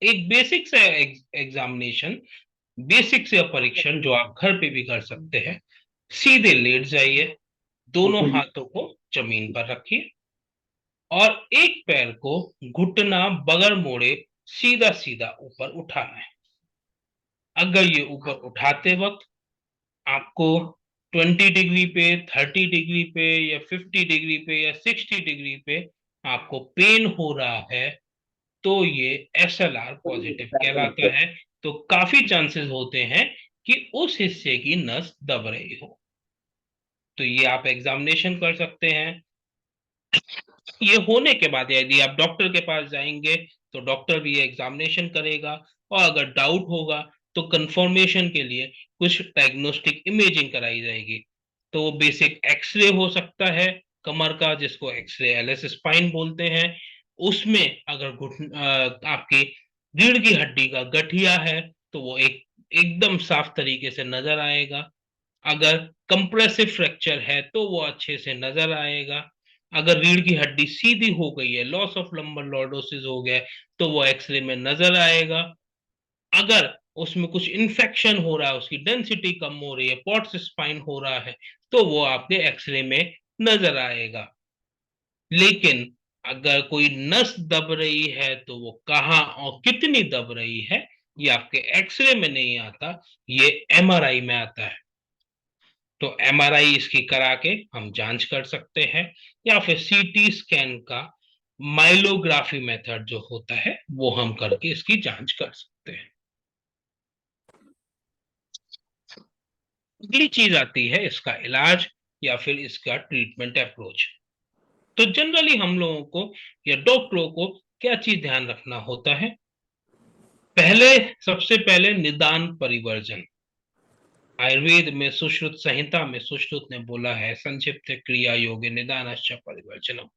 एक बेसिक से एग्जामिनेशन, बेसिक से परीक्षण जो आप घर पे भी कर सकते हैं। सीधे लेट जाइए, दोनों हाथों को जमीन पर रखिए और एक पैर को घुटना बगैर मोड़े सीधा सीधा ऊपर उठाना है। अगर ये ऊपर उठाते वक्त आपको 20 डिग्री पे, 30 डिग्री पे या 50 डिग्री पे या 60 डिग्री पे आपको पेन हो रहा है, तो ये SLR पॉजिटिव कहलाता है। तो काफी चांसेस होते हैं कि उस हिस्से की नस दब रही हो। तो ये आप एग्जामिनेशन कर सकते हैं। ये होने के बाद यदि आप डॉक्टर के पास जाएंगे तो डॉक्टर भी एग्जामिनेशन करेगा, और अगर डाउट होगा तो कंफर्मेशन के लिए कुछ डायग्नोस्टिक इमेजिंग कराई जाएगी। तो वो बेसिक एक्सरे हो सकता है कमर का, जिसको एक्सरे एलएस स्पाइन बोलते हैं। उसमें अगर आपकी रीढ़ की हड्डी का गठिया है तो वो एकदम साफ तरीके से नजर आएगा। अगर कंप्रेसिव फ्रैक्चर है तो वो अच्छे से नजर आएगा। अगर रीढ़ की हड्डी सीधी हो गई है, लॉस ऑफ लंबर लॉर्डोसिस हो गया है, तो वो एक्सरे में नजर आएगा। अगर उसमें कुछ इन्फेक्शन हो रहा है, उसकी डेंसिटी कम हो रही है, पॉट्स स्पाइन हो रहा है, तो वो आपके एक्सरे में नजर आएगा। लेकिन अगर कोई नस दब रही है तो वो कहाँ और कितनी दब रही है ये आपके एक्सरे में नहीं आता, ये MRI में आता है। तो MRI इसकी करा के हम जांच कर सकते हैं, या फिर CT स्कैन का माइलोग्राफी मेथड जो होता है वो हम करके इसकी जांच कर सकते हैं। अगली चीज आती है इसका इलाज या फिर इसका ट्रीटमेंट अप्रोच। तो जनरली हम लोगों को या डॉक्टरों को क्या चीज ध्यान रखना होता है? सबसे पहले निदान परिवर्जन। आयुर्वेद में सुश्रुत संहिता में सुश्रुत ने बोला है संक्षिप्त क्रिया योगे निदानश्च परिवर्जनम।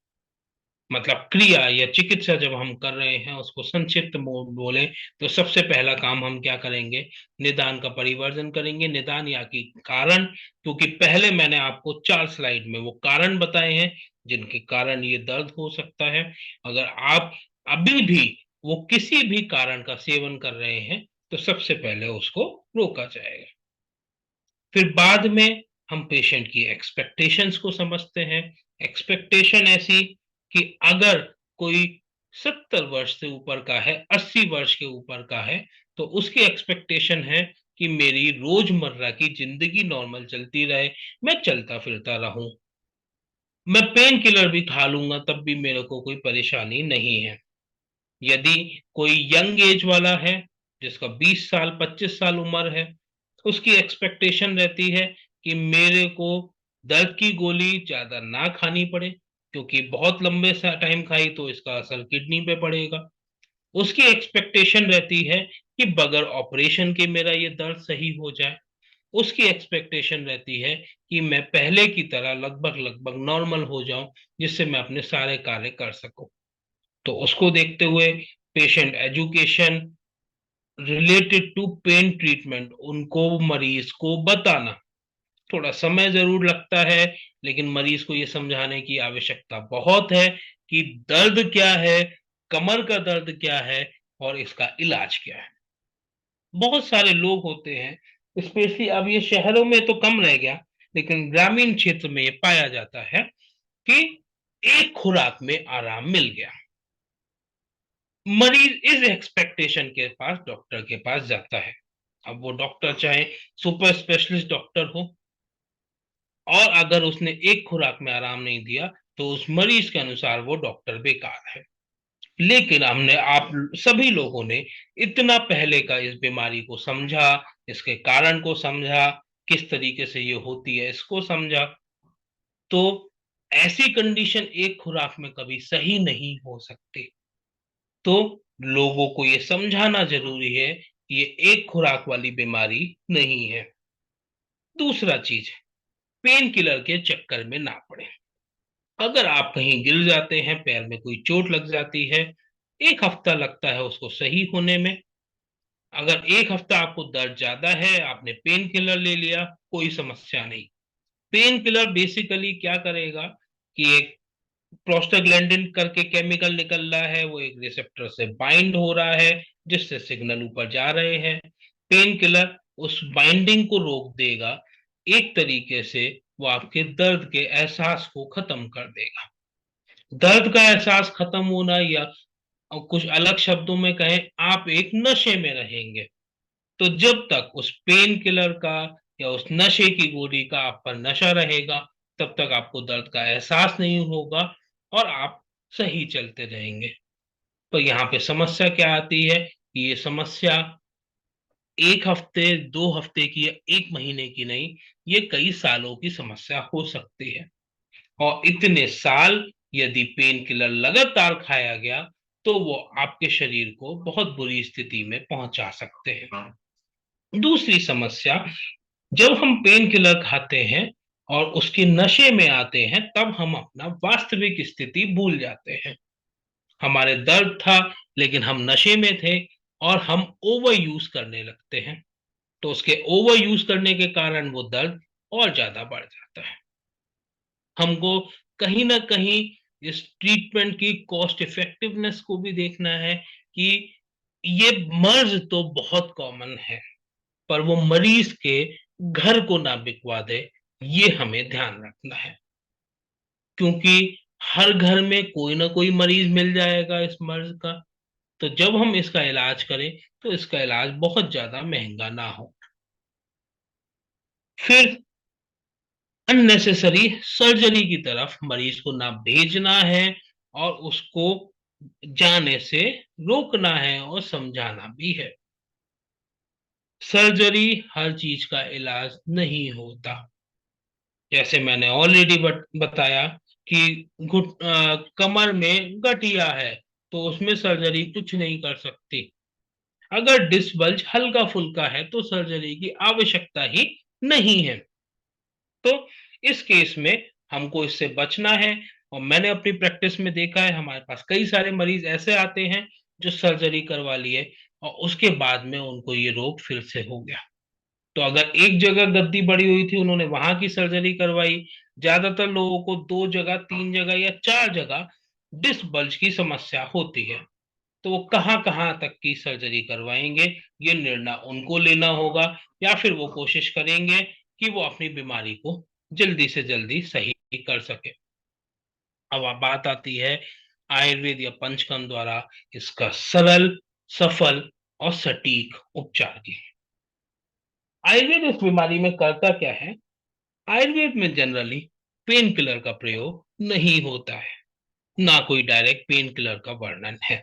मतलब क्रिया या चिकित्सा जब हम कर रहे हैं उसको संक्षिप्त बोले तो सबसे पहला काम हम क्या करेंगे? निदान का परिवर्जन करेंगे। निदान या कि कारण, क्योंकि पहले मैंने आपको 4 स्लाइड में वो कारण बताए हैं जिनके कारण ये दर्द हो सकता है। अगर आप अभी भी वो किसी भी कारण का सेवन कर रहे हैं तो सबसे पहले उसको रोका जाएगा। फिर बाद में हम पेशेंट की एक्सपेक्टेशंस को समझते हैं। एक्सपेक्टेशन ऐसी कि अगर कोई 70 वर्ष से ऊपर का है, 80 वर्ष के ऊपर का है, तो उसकी एक्सपेक्टेशन है कि मेरी रोजमर्रा की जिंदगी नॉर्मल चलती रहे, मैं चलता फिरता रहूं, मैं पेन किलर भी खा लूंगा तब भी मेरे को कोई परेशानी नहीं है। यदि कोई यंग एज वाला है जिसका 20 साल 25 साल उम्र है, उसकी एक्सपेक्टेशन रहती है कि मेरे को दर्द की गोली ज्यादा ना खानी पड़े, क्योंकि बहुत लंबे टाइम खाई तो इसका असर किडनी पे पड़ेगा। उसकी एक्सपेक्टेशन रहती है कि बगैर ऑपरेशन के मेरा ये दर्द सही हो जाए। उसकी एक्सपेक्टेशन रहती है कि मैं पहले की तरह लगभग लगभग नॉर्मल हो जाऊं, जिससे मैं अपने सारे कार्य कर सकूं। तो उसको देखते हुए patient education related to pain treatment उनको मरीज को बताना, थोड़ा समय जरूर लगता है, लेकिन मरीज को ये समझाने की आवश्यकता बहुत है कि दर्द क्या है, कमर का दर्द क्या है और इसका इलाज क्या है। बहुत सारे लोग होते हैं, स्पेशली अब ये शहरों में तो कम रह गया, लेकिन ग्रामीण क्षेत्र में ये पाया जाता है कि एक खुराक में आराम मिल गया। मरीज इस एक्सपेक्टेशन के पास डॉक्टर के पास जाता है। अब वो डॉक्टर चाहे सुपर स्पेशलिस्ट डॉक्टर हो, और अगर उसने एक खुराक में आराम नहीं दिया तो उस मरीज के अनुसार वो डॉक्टर बेकार है। लेकिन हमने आप सभी लोगों ने इतना पहले का इस बीमारी को समझा, इसके कारण को समझा, किस तरीके से ये होती है इसको समझा, तो ऐसी कंडीशन एक खुराक में कभी सही नहीं हो सकती। तो लोगों को ये समझाना जरूरी है कि ये एक खुराक वाली बीमारी नहीं है। दूसरा चीज, पेन किलर के चक्कर में ना पड़े। अगर आप कहीं गिर जाते हैं, पैर में कोई चोट लग जाती है, एक हफ्ता लगता है उसको सही होने में। अगर एक हफ्ता आपको दर्द ज्यादा है, आपने पेन किलर ले लिया, कोई समस्या नहीं। पेन किलर बेसिकली क्या करेगा कि एक प्रोस्टाग्लैंडिन करके केमिकल निकल रहा है, वो एक रिसेप्टर से बाइंड हो रहा है, जिससे सिग्नल ऊपर जा रहे हैं। पेन किलर उस बाइंडिंग को रोक देगा, एक तरीके से वो आपके दर्द के एहसास को खत्म कर देगा। दर्द का एहसास खत्म होना, या कुछ अलग शब्दों में कहें, आप एक नशे में रहेंगे। तो जब तक उस पेन किलर का या उस नशे की गोली का आप पर नशा रहेगा, तब तक आपको दर्द का एहसास नहीं होगा और आप सही चलते रहेंगे। तो यहाँ पे समस्या क्या आती है कि ये समस्या एक हफ्ते, 2 हफ्ते की या एक महीने की नहीं, ये कई सालों की समस्या हो सकती है। और इतने साल यदि पेन किलर लगातार खाया गया तो वो आपके शरीर को बहुत बुरी स्थिति में पहुंचा सकते हैं। दूसरी समस्या, जब हम पेन किलर खाते हैं और उसके नशे में आते हैं, तब हम अपना वास्तविक स्थिति भूल जाते हैं। हमारे दर्द था, लेकिन हम नशे में थे और हम ओवर यूज करने लगते हैं। तो उसके ओवर यूज करने के कारण वो दर्द और ज्यादा बढ़ जाता है। हमको कहीं ना कहीं इस ट्रीटमेंट की कॉस्ट इफेक्टिवनेस को भी देखना है कि ये मर्ज तो बहुत कॉमन है, पर वो मरीज के घर को ना बिकवा दे, ये हमें ध्यान रखना है। क्योंकि हर घर में कोई ना कोई मरीज मिल जाएगा इस मर्ज का। तो जब हम इसका इलाज करें तो इसका इलाज बहुत ज्यादा महंगा ना हो। फिर अननेसेसरी सर्जरी की तरफ मरीज को ना भेजना है, और उसको जाने से रोकना है और समझाना भी है। सर्जरी हर चीज का इलाज नहीं होता। जैसे मैंने ऑलरेडी बताया कि कमर में गठिया है, तो उसमें सर्जरी कुछ नहीं कर सकती। अगर डिस्क बल्ज हल्का फुल्का है तो सर्जरी की आवश्यकता ही नहीं है। तो इस केस में हमको इससे बचना है। और मैंने अपनी प्रैक्टिस में देखा है, हमारे पास कई सारे मरीज ऐसे आते हैं जो सर्जरी करवा लिए और उसके बाद में उनको ये रोग फिर से हो गया। तो अगर एक जगह गद्दी बड़ी हुई थी, उन्होंने वहां की सर्जरी करवाई। ज्यादातर लोगों को 2 जगह, 3 जगह या 4 जगह डिस्क बल्ज की समस्या होती है। तो वो कहाँ कहाँ तक की सर्जरी करवाएंगे, ये निर्णय उनको लेना होगा, या फिर वो कोशिश करेंगे कि वो अपनी बीमारी को जल्दी से जल्दी सही कर सके। अब बात आती है आयुर्वेद या पंचकर्म द्वारा इसका सरल, सफल और सटीक उपचार की। आयुर्वेद इस बीमारी में करता क्या है? आयुर्वेद में जनरली पेन किलर का प्रयोग नहीं होता है, ना कोई डायरेक्ट पेन किलर का वर्णन है।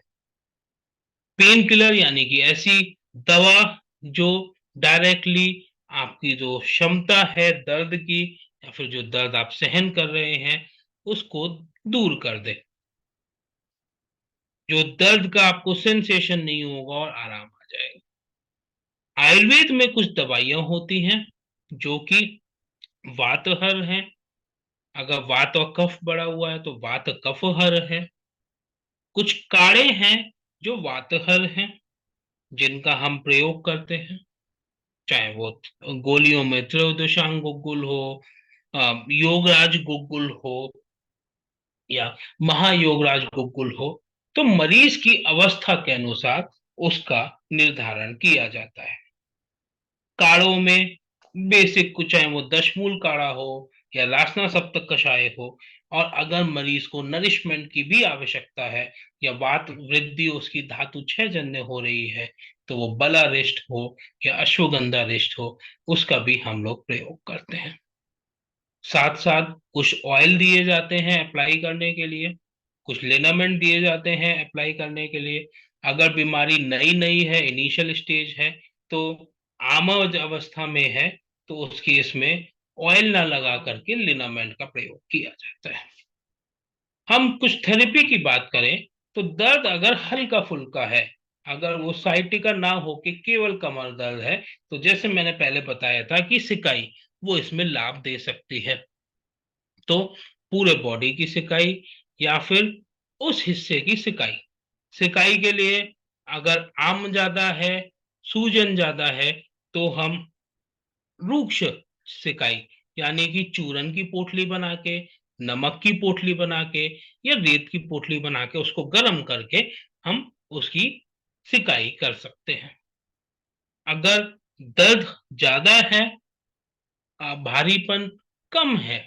पेन किलर यानी कि ऐसी दवा जो डायरेक्टली आपकी जो क्षमता है दर्द की, या फिर जो दर्द आप सहन कर रहे हैं उसको दूर कर दे, जो दर्द का आपको सेंसेशन नहीं होगा और आराम आ जाएगा। आयुर्वेद में कुछ दवाइयां होती हैं जो कि वातहर हैं। अगर वात और कफ बढ़ा हुआ है तो वात कफहर है। कुछ काढ़े हैं जो वातहर हैं, जिनका हम प्रयोग करते हैं, चाहे वो गोलियों में त्रयोदशांग गुग्गुल हो, योगराज गुग्गुल हो, या महायोगराज गुग्गुल हो। तो मरीज की अवस्था के अनुसार उसका निर्धारण किया जाता है। काढ़ों में बेसिक कुछ, चाहे वो दशमूल काढ़ा हो या लासना सप्तक कषाय हो, और अगर मरीज को नरिशमेंट की भी आवश्यकता है या वात वृद्धि उसकी धातु 6 जन्य हो रही है, तो वो बलारिष्ट हो या अश्वगंधा रिष्ट हो, उसका भी हम लोग प्रयोग करते हैं। साथ साथ कुछ ऑयल दिए जाते हैं अप्लाई करने के लिए, कुछ लिनामेंट दिए जाते हैं अप्लाई करने के लिए। अगर बीमारी नई नई है, इनिशियल स्टेज है, तो आमज अवस्था में है, तो उस केस में ऑयल ना लगा करके लिनामेंट का प्रयोग किया जाता है। हम कुछ थेरेपी की बात करें तो दर्द अगर हल्का फुल्का है, अगर वो साइटिका ना हो के केवल कमर दर्द है, तो जैसे मैंने पहले बताया था कि सिकाई वो इसमें लाभ दे सकती है। तो पूरे बॉडी की सिकाई या फिर उस हिस्से की सिकाई। सिकाई के लिए अगर आम ज्यादा है, सूजन ज्यादा है, तो हम रूक्ष सिकाई यानी कि चूरन की पोटली बना के, नमक की पोटली बना के या रेत की पोटली बना के उसको गर्म करके हम उसकी सिकाई कर सकते हैं। अगर दर्द ज्यादा है, भारीपन कम है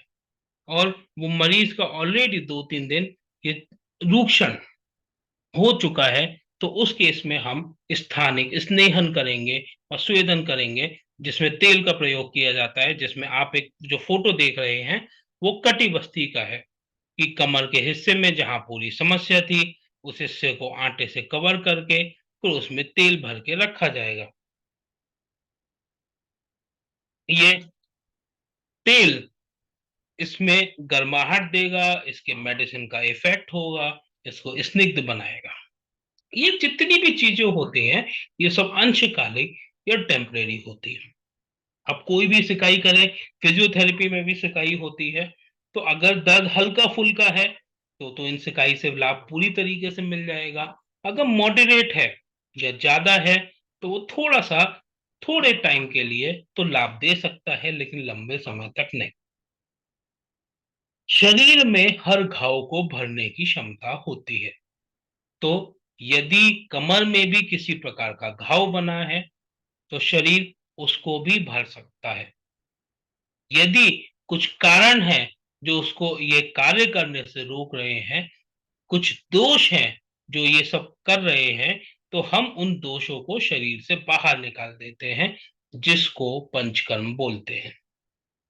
और वो मरीज का ऑलरेडी 2-3 दिन ये रूक्षण हो चुका है, तो उस केस में हम स्थानिक स्नेहन करेंगे और स्वेदन करेंगे, जिसमें तेल का प्रयोग किया जाता है। जिसमें आप एक जो फोटो देख रहे हैं वो कटी बस्ती का है, कि कमर के हिस्से में जहां पूरी समस्या थी उस हिस्से को आटे से कवर करके फिर उसमें तेल भर के रखा जाएगा। ये तेल इसमें गर्माहट देगा, इसके मेडिसिन का इफेक्ट होगा, इसको स्निग्ध बनाएगा। ये जितनी भी चीजें होती हैं ये सब अंशकालिक या टेम्परेरी होती है। अब कोई भी सिकाई करे, फिजियोथेरेपी में भी सिकाई होती है, तो अगर दर्द हल्का फुल्का है तो इन सिकाई से लाभ पूरी तरीके से मिल जाएगा। अगर मॉडरेट है या ज्यादा है तो वो थोड़ा सा थोड़े टाइम के लिए तो लाभ दे सकता है, लेकिन लंबे समय तक नहीं। शरीर में हर घाव को भरने की क्षमता होती है, तो यदि कमर में भी किसी प्रकार का घाव बना है तो शरीर उसको भी भर सकता है। यदि कुछ कारण है जो उसको ये कार्य करने से रोक रहे हैं, कुछ दोष हैं जो ये सब कर रहे हैं, तो हम उन दोषों को शरीर से बाहर निकाल देते हैं, जिसको पंचकर्म बोलते हैं।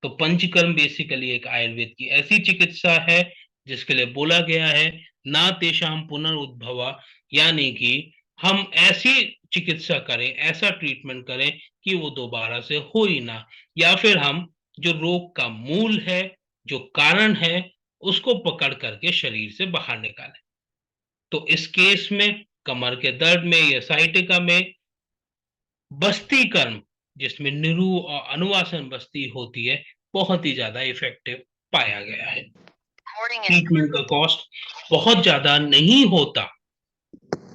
तो पंचकर्म बेसिकली एक आयुर्वेद की ऐसी चिकित्सा है जिसके लिए बोला गया है ना तेषाम पुनरुद्भवा, यानी कि हम ऐसी चिकित्सा करें, ऐसा ट्रीटमेंट करें कि वो दोबारा से हो ही ना, या फिर हम जो रोग का मूल है, जो कारण है, उसको पकड़ करके शरीर से बाहर निकालें। तो इस केस में कमर के दर्द में या साइटिका में बस्ती कर्म, जिसमें निरु और अनुवासन बस्ती होती है, बहुत ही ज्यादा इफेक्टिव पाया गया है। ट्रीटमेंट का कॉस्ट बहुत ज्यादा नहीं होता,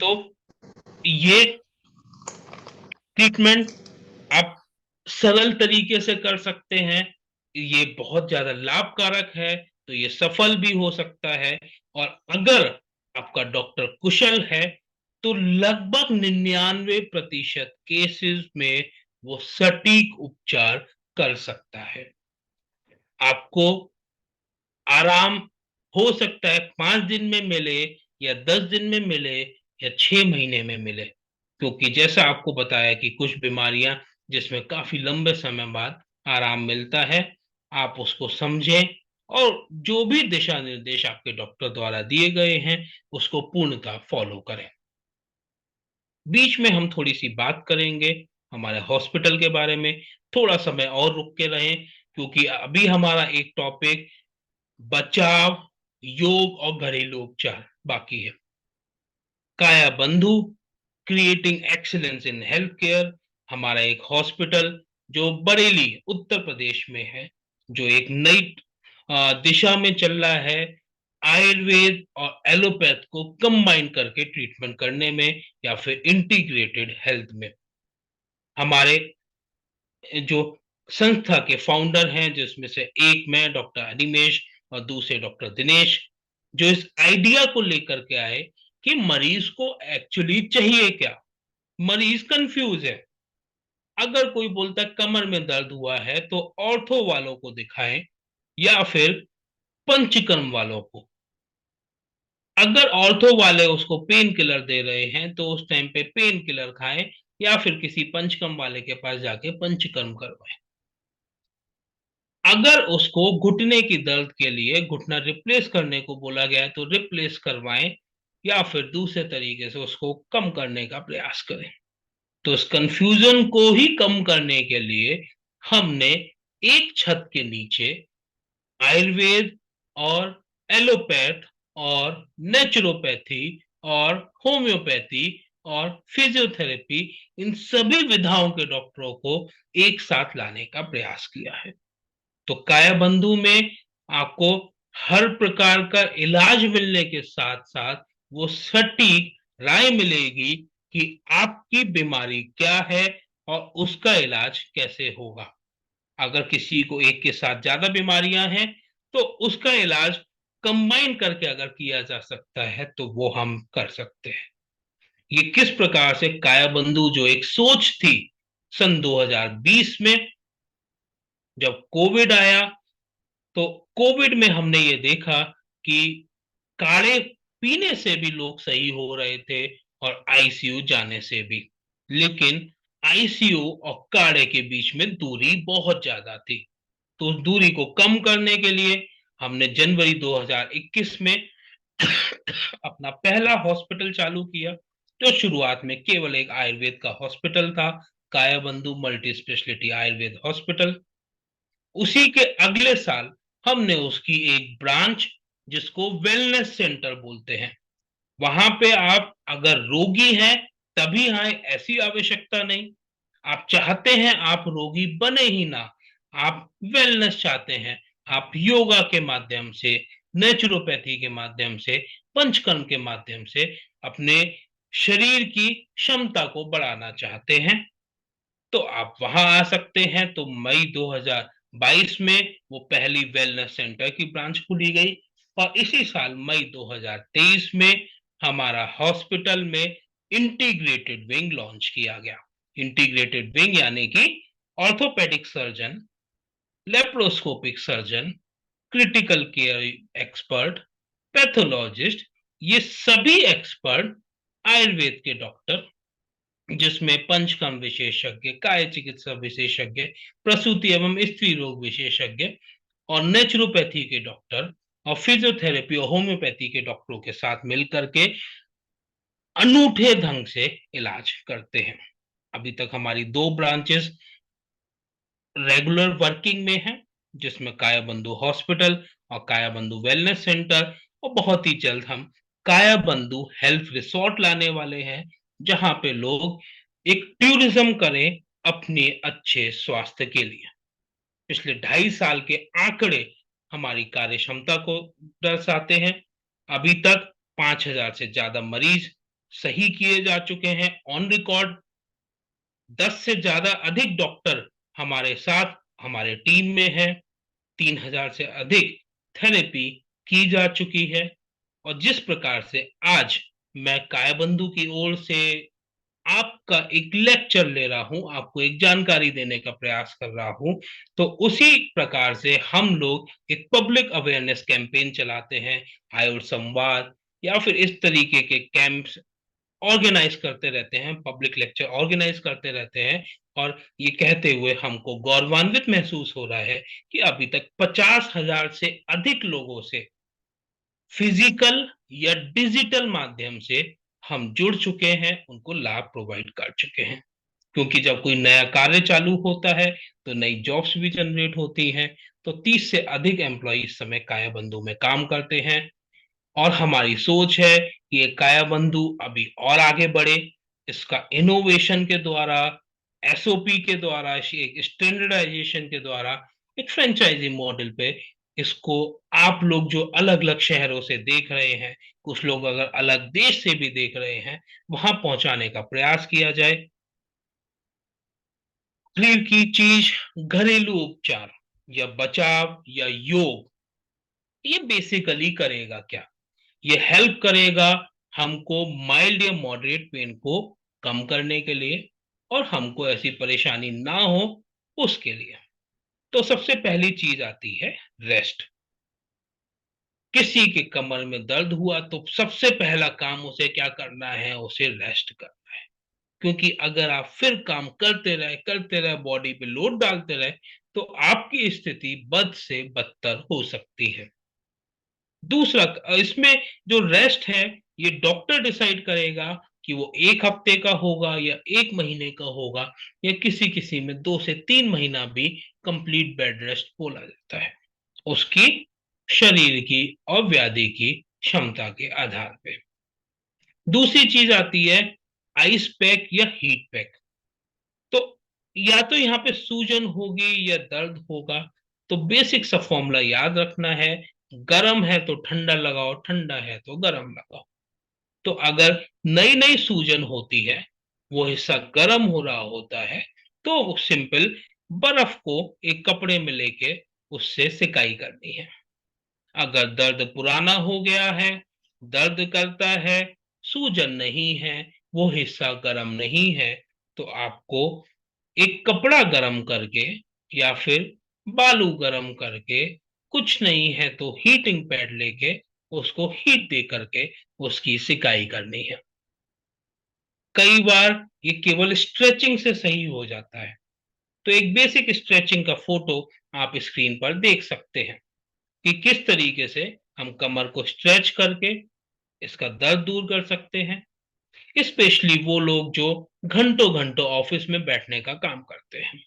तो ये ट्रीटमेंट आप सरल तरीके से कर सकते हैं। ये बहुत ज्यादा लाभकारक है, तो ये सफल भी हो सकता है। और अगर आपका डॉक्टर कुशल है तो लगभग 99% केसेस में वो सटीक उपचार कर सकता है। आपको आराम हो सकता है 5 दिन में मिले या 10 दिन में मिले या 6 महीने में मिले, क्योंकि जैसा आपको बताया कि कुछ बीमारियां जिसमें काफी लंबे समय बाद आराम मिलता है, आप उसको समझें और जो भी दिशा निर्देश आपके डॉक्टर द्वारा दिए गए हैं उसको पूर्णतः फॉलो करें। बीच में हम थोड़ी सी बात करेंगे हमारे हॉस्पिटल के बारे में, थोड़ा समय और रुक के रहें, क्योंकि अभी हमारा एक टॉपिक बचाव, योग और घरेलू उपचार बाकी है। काया बंधु creating excellence in health care हमारा एक हॉस्पिटल जो बरेली उत्तर प्रदेश में है, जो एक नई दिशा में चल रहा है, आयुर्वेद और एलोपैथ को कंबाइन करके ट्रीटमेंट करने में या फिर इंटीग्रेटेड हेल्थ में। हमारे जो संस्था के फाउंडर हैं, जिसमें से एक मैं डॉक्टर अनिमेश और दूसरे डॉक्टर दिनेश, जो इस आइडिया को लेकर के आए कि मरीज को एक्चुअली चाहिए क्या। मरीज कंफ्यूज है, अगर कोई बोलता है कमर में दर्द हुआ है तो ऑर्थो वालों को दिखाएं या फिर पंचकर्म वालों को। अगर ऑर्थो वाले उसको पेन किलर दे रहे हैं तो उस टाइम पे पेन किलर खाएं या फिर किसी पंचकर्म वाले के पास जाके पंचकर्म करवाएं। अगर उसको घुटने की दर्द के लिए घुटना रिप्लेस करने को बोला गया है तो रिप्लेस करवाएं या फिर दूसरे तरीके से उसको कम करने का प्रयास करें। तो इस कंफ्यूजन को ही कम करने के लिए हमने एक छत के नीचे आयुर्वेद और एलोपैथ और नेचुरोपैथी और होम्योपैथी और फिजियोथेरेपी, इन सभी विधाओं के डॉक्टरों को एक साथ लाने का प्रयास किया है। तो काया बंधु में आपको हर प्रकार का इलाज मिलने के साथ साथ वो सटीक राय मिलेगी कि आपकी बीमारी क्या है और उसका इलाज कैसे होगा। अगर किसी को एक के साथ ज्यादा बीमारियां हैं तो उसका इलाज कंबाइन करके अगर किया जा सकता है तो वो हम कर सकते हैं। ये किस प्रकार से काया बंधु जो एक सोच थी सन 2020 में जब कोविड आया, तो कोविड में हमने ये देखा कि काढ़े पीने से भी लोग सही हो रहे थे और आईसीयू जाने से भी। लेकिन आईसीयू और काढ़े के बीच में दूरी बहुत ज्यादा थी। तो उस दूरी को कम करने के लिए हमने जनवरी 2021 में अपना पहला हॉस्पिटल चालू किया, जो शुरुआत में केवल एक आयुर्वेद का हॉस्पिटल था, काया बंधु मल्टी स्पेशलिटी आयुर्वेद हॉस्पिटल। उसी के अगले साल हमने उसकी एक ब्रांच, जिसको वेलनेस सेंटर बोलते हैं, वहां पे आप अगर रोगी हैं तभी आए ऐसी आवश्यकता नहीं। आप चाहते हैं आप रोगी बने ही ना, आप वेलनेस चाहते हैं, आप योगा के माध्यम से, नेचुरोपैथी के माध्यम से, पंचकर्म के माध्यम से अपने शरीर की क्षमता को बढ़ाना चाहते हैं, तो आप वहां आ सकते हैं। तो मई 2022 में वो पहली वेलनेस सेंटर की ब्रांच खुली गई और इसी साल मई 2023 में हमारा हॉस्पिटल में इंटीग्रेटेड विंग लॉन्च किया गया। इंटीग्रेटेड विंग यानी कि orthopaedic surgeon, laparoscopic surgeon, critical care expert, pathologist, ये सभी एक्सपर्ट आयुर्वेद के डॉक्टर, जिसमें पंचकर्म विशेषज्ञ, काय चिकित्सा विशेषज्ञ, प्रसूति एवं स्त्री रोग विशेषज्ञ और नेचुरोपैथी के डॉक्टर और फिजियोथेरेपी और होम्योपैथी के डॉक्टरों के साथ मिलकर के अनूठे ढंग से इलाज करते हैं। अभी तक हमारी 2 ब्रांचेस रेगुलर वर्किंग में है, जिसमें काया बंधु हॉस्पिटल और काया बंधु वेलनेस सेंटर, और बहुत ही जल्द हम काया बंधु हेल्थ रिसोर्ट लाने वाले हैं, जहां पे लोग एक टूरिज्म करें अपने अच्छे स्वास्थ्य के लिए। पिछले 2.5 साल के आंकड़े हमारी कार्य क्षमता को दर्शाते हैं। अभी तक 5,000 से ज्यादा मरीज सही किए जा चुके हैं ऑन रिकॉर्ड। 10 से ज्यादा अधिक डॉक्टर हमारे साथ हमारे टीम में है। 3,000 से अधिक थेरेपी की जा चुकी है। और जिस प्रकार से आज मैं कायाबंधु की ओर से आपका एक लेक्चर ले रहा हूं, आपको एक जानकारी देने का प्रयास कर रहा हूं, तो उसी प्रकार से हम लोग एक पब्लिक अवेयरनेस कैंपेन चलाते हैं, आयुर्वेद संवाद या फिर इस तरीके के कैंप्स ऑर्गेनाइज करते रहते हैं, पब्लिक लेक्चर ऑर्गेनाइज करते रहते हैं। और ये कहते हुए हमको गौरवान्वित महसूस हो रहा है कि अभी तक 50,000 से अधिक लोगों से फिजिकल या डिजिटल माध्यम से हम जुड़ चुके हैं, उनको लाभ प्रोवाइड कर चुके हैं। क्योंकि जब कोई नया कार्य चालू होता है तो नई जॉब्स भी जनरेट होती हैं। तो 30 से अधिक एम्प्लॉय इस समय काया बंधु में काम करते हैं और हमारी सोच है कि ये काया बंधु अभी और आगे बढ़े। इसका इनोवेशन के द्वारा, एसओपी के द्वारा, एक स्टैंडर्डाइजेशन के द्वारा, एक फ्रेंचाइजी मॉडल पे इसको आप लोग जो अलग अलग शहरों से देख रहे हैं, कुछ लोग अगर अलग देश से भी देख रहे हैं, वहां पहुंचाने का प्रयास किया जाए। शरीर की चीज, घरेलू उपचार या बचाव या योग, ये बेसिकली करेगा क्या? ये हेल्प करेगा हमको माइल्ड या मॉडरेट पेन को कम करने के लिए और हमको ऐसी परेशानी ना हो उसके लिए। तो सबसे पहली चीज आती है रेस्ट। किसी के कमर में दर्द हुआ तो सबसे पहला काम उसे क्या करना है, उसे रेस्ट करना है। क्योंकि अगर आप फिर काम करते रहे बॉडी पे लोड डालते रहे तो आपकी स्थिति बद से बदतर हो सकती है। दूसरा, इसमें जो रेस्ट है ये डॉक्टर डिसाइड करेगा कि वो 1 हफ्ते का होगा या 1 महीने का होगा, या किसी किसी में 2 से 3 महीना भी कंप्लीट बेड रेस्ट बोला जाता है, उसकी शरीर की और व्याधि की क्षमता के आधार पे। दूसरी चीज आती है आइस पैक या हीट पैक। तो या तो यहाँ पे सूजन होगी या दर्द होगा, तो बेसिक सा फॉर्मूला याद रखना है, गर्म है तो ठंडा लगाओ, ठंडा है तो गर्म लगाओ। तो अगर नई नई सूजन होती है, वो हिस्सा गर्म हो रहा होता है, तो सिंपल बर्फ को एक कपड़े में लेके उससे सिकाई करनी है। अगर दर्द पुराना हो गया है, दर्द करता है, सूजन नहीं है, वो हिस्सा गर्म नहीं है, तो आपको एक कपड़ा गर्म करके या फिर बालू गर्म करके, कुछ नहीं है तो हीटिंग पैड लेके उसको हीट दे करके उसकी सिकाई करनी है। कई बार ये केवल स्ट्रेचिंग से सही हो जाता है। तो एक बेसिक स्ट्रेचिंग का फोटो आप स्क्रीन पर देख सकते हैं कि किस तरीके से हम कमर को स्ट्रेच करके इसका दर्द दूर कर सकते हैं। स्पेशली वो लोग जो घंटों घंटों ऑफिस में बैठने का काम करते हैं,